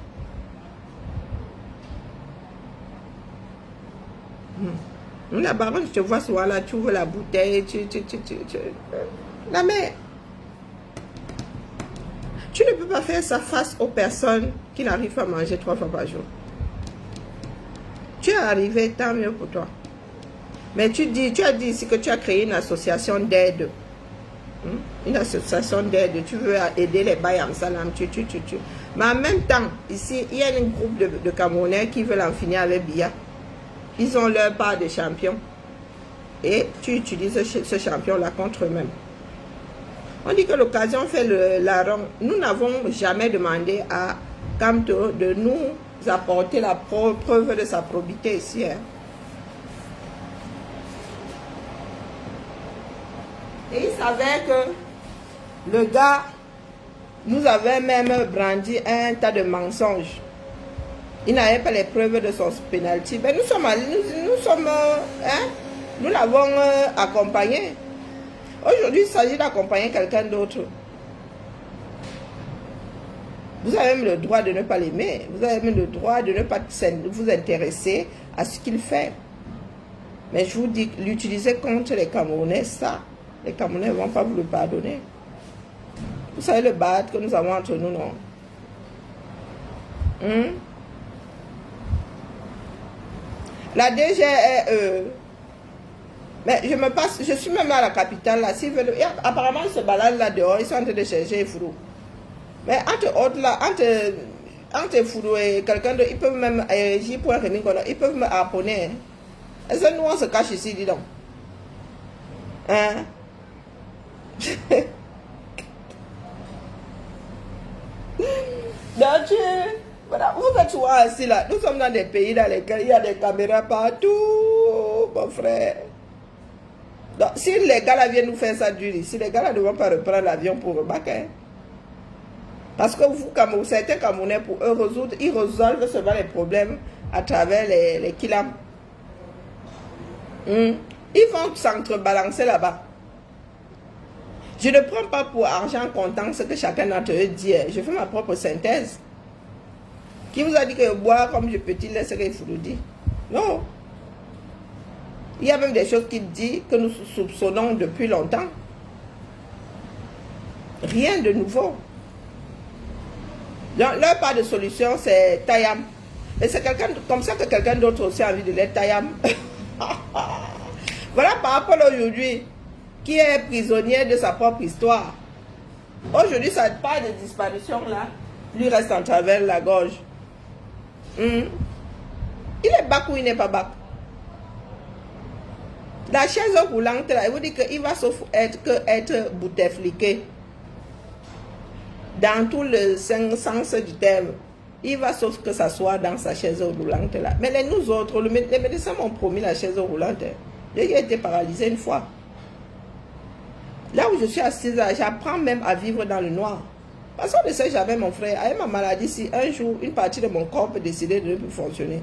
[SPEAKER 1] La baronne, je te vois souvent là, tu ouvres la bouteille, la mère. Tu ne peux pas faire ça face aux personnes qui n'arrivent pas à manger 3 fois par jour. Tu es arrivé, tant mieux pour toi. Mais tu as dit ici que tu as créé une association d'aide. Une association d'aide. Tu veux aider les Bayam Salam. Mais en même temps, ici, il y a un groupe de Camerounais qui veulent en finir avec Biya. Ils ont leur part de champion. Et tu utilises ce champion-là contre eux-mêmes. On dit que l'occasion fait le larron. Nous n'avons jamais demandé à Kamto de nous apporter la preuve de sa probité ici. Hein. Et il s'avère que le gars nous avait même brandi un tas de mensonges. Il n'avait pas les preuves de son penalty. Mais nous l'avons accompagné. Aujourd'hui, il s'agit d'accompagner quelqu'un d'autre. Vous avez même le droit de ne pas l'aimer. Vous avez même le droit de ne pas vous intéresser à ce qu'il fait. Mais je vous dis, l'utiliser contre les Camerounais, ça, Les Camerounais ne vont pas vous le pardonner. Vous savez le bad que nous avons entre nous, non? La DGRE, mais je me passe, je suis même à la capitale, là, s'ils veulent, apparemment ils se baladent là dehors, ils sont en train de chercher Fourou. Mais entre autres là, entre Fourou et quelqu'un d'autre, ils peuvent même agir pour un remis, ils peuvent me harponner. Hein. Est-ce que nous on se cache ici, dis donc? Hein? Donc, voilà, vous êtes souvent assis là. Nous sommes dans des pays dans lesquels il y a des caméras partout, mon frère. Donc, si les gars là viennent nous faire ça dur, si les gars là ne vont pas reprendre l'avion pour remarquer. Parce que vous, certains Camerounais, pour eux résoudre, ils résolvent seulement les problèmes à travers les kilams. Ils vont s'entrebalancer là-bas. Je ne prends pas pour argent comptant ce que chacun d'entre eux dit. Je fais ma propre synthèse. Qui vous a dit que boire comme je petit laisserai vous le dire? Non. Il y a même des choses qu'il dit que nous soupçonnons depuis longtemps. Rien de nouveau. Leur part de solution, c'est Tayam. Et c'est quelqu'un comme ça que quelqu'un d'autre aussi a envie de l'être Tayam. Voilà par rapport à aujourd'hui, qui est prisonnier de sa propre histoire. Aujourd'hui, sa part de disparition là, lui reste en travers la gorge. Il est bac ou il n'est pas bac? La chaise roulante là, il vous dit qu'il va sauf être boutefliqué. Dans tout le sens du terme. Il va sauf que ça soit dans sa chaise roulante là. Mais nous autres, les médecins m'ont promis la chaise roulante. J'ai été paralysé une fois. Là où je suis assise, j'apprends même à vivre dans le noir. Parce qu'on ne sait jamais, mon frère, avec ma maladie, si un jour, une partie de mon corps peut décider de ne plus fonctionner.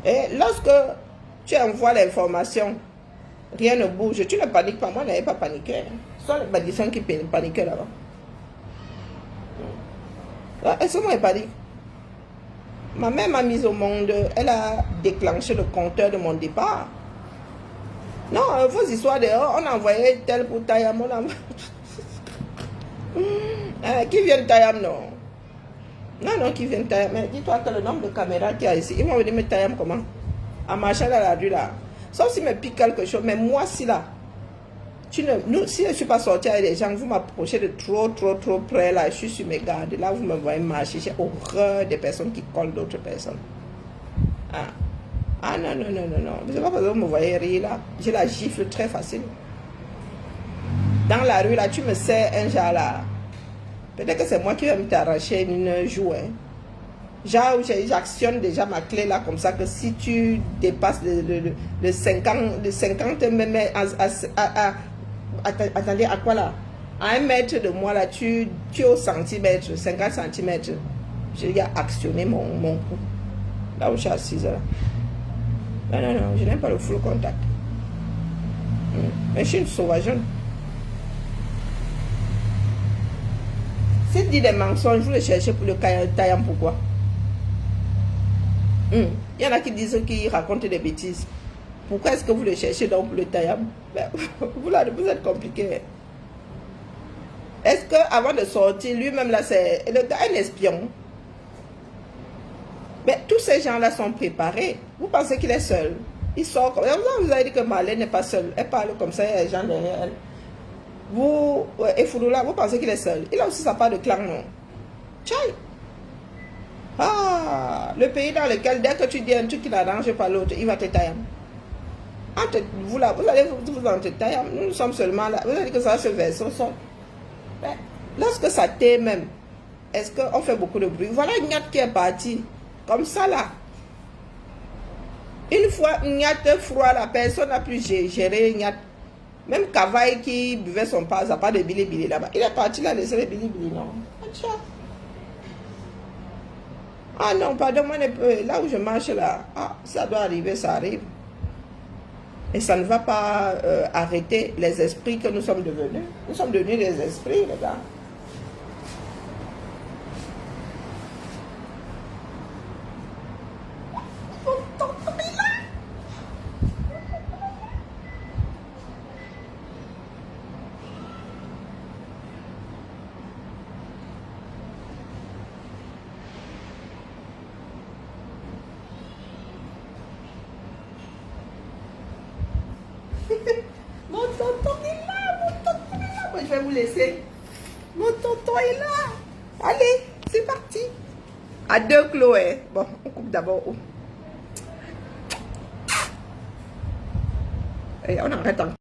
[SPEAKER 1] Et lorsque tu envoies l'information, rien ne bouge, tu ne paniques pas. Moi, je n'avais pas paniqué. Ce sont les médecins qui paniquaient là-bas. Est-ce que moi, je panique? Ma mère m'a mise au monde, elle a déclenché le compteur de mon départ. Non, vos histoires dehors, on a envoyé tel pour Tayam, on a... qui vient de Tayam, non? Non, qui vient de Tayam. Mais dis-toi que le nombre de caméras qu'il y a ici, ils vont venir me Tayam comment? En marchant dans la rue là. Sauf s'il me pique quelque chose, mais moi si là, si je ne suis pas sorti avec les gens, vous m'approchez de trop près là, je suis sur mes gardes. Là, vous me voyez marcher, j'ai horreur des personnes qui collent d'autres personnes. Ah non. Je sais pas parce que vous me voyez rire là. J'ai la gifle très facile. Dans la rue là, tu me sers un genre là. Peut-être que c'est moi qui vais t'arracher une joue. Hein. Genre, j'actionne déjà ma clé là comme ça que si tu dépasses le 50 même attendez, à quoi là? À 1 mètre de moi là, tu es au centimètre, 50 centimètres. J'ai déjà actionné mon coup. Là où je suis assise là. Non, je n'aime pas le full contact. Mais je suis une sauvageonne. Si tu dis des mensonges, vous les cherchez pour le Tayam, pourquoi? Il y en a qui disent qu'ils racontent des bêtises. Pourquoi est-ce que vous le cherchez donc pour le Tayam? Ben, vous êtes compliqué. Est-ce qu'avant de sortir, lui-même là, c'est le gars un espion? Mais tous ces gens-là sont préparés. Vous pensez qu'il est seul? Il sort comme ça. Vous avez dit que Marlène n'est pas seule. Elle parle comme ça, il y a des gens derrière elle. Vous, et Foudoula, vous pensez qu'il est seul? Il a aussi sa part de clan, non? Tchaï! Ah! Le pays dans lequel, dès que tu dis un truc qui n'arrange pas l'autre, il va te tailler. Vous là, vous allez vous en tailler. Nous sommes seulement là. Vous avez dit que ça se verse au son. Lorsque ça tait même, est-ce qu'on fait beaucoup de bruit? Voilà une qui est partie. Comme ça là. Une fois Nyat froid, la personne n'a plus géré Nyat. Même Kavaï qui buvait son pas, ça n'a pas de bili là-bas. Il est parti là, laisser les bili non. Ah non, pardon, moi, là où je marche là, ça doit arriver, ça arrive. Et ça ne va pas arrêter les esprits que nous sommes devenus. Nous sommes devenus des esprits, les gars. je vais vous laisser. Mon tonton est là. Allez, c'est parti. À deux, Chloé. Bon, on coupe d'abord. Et on arrête encore.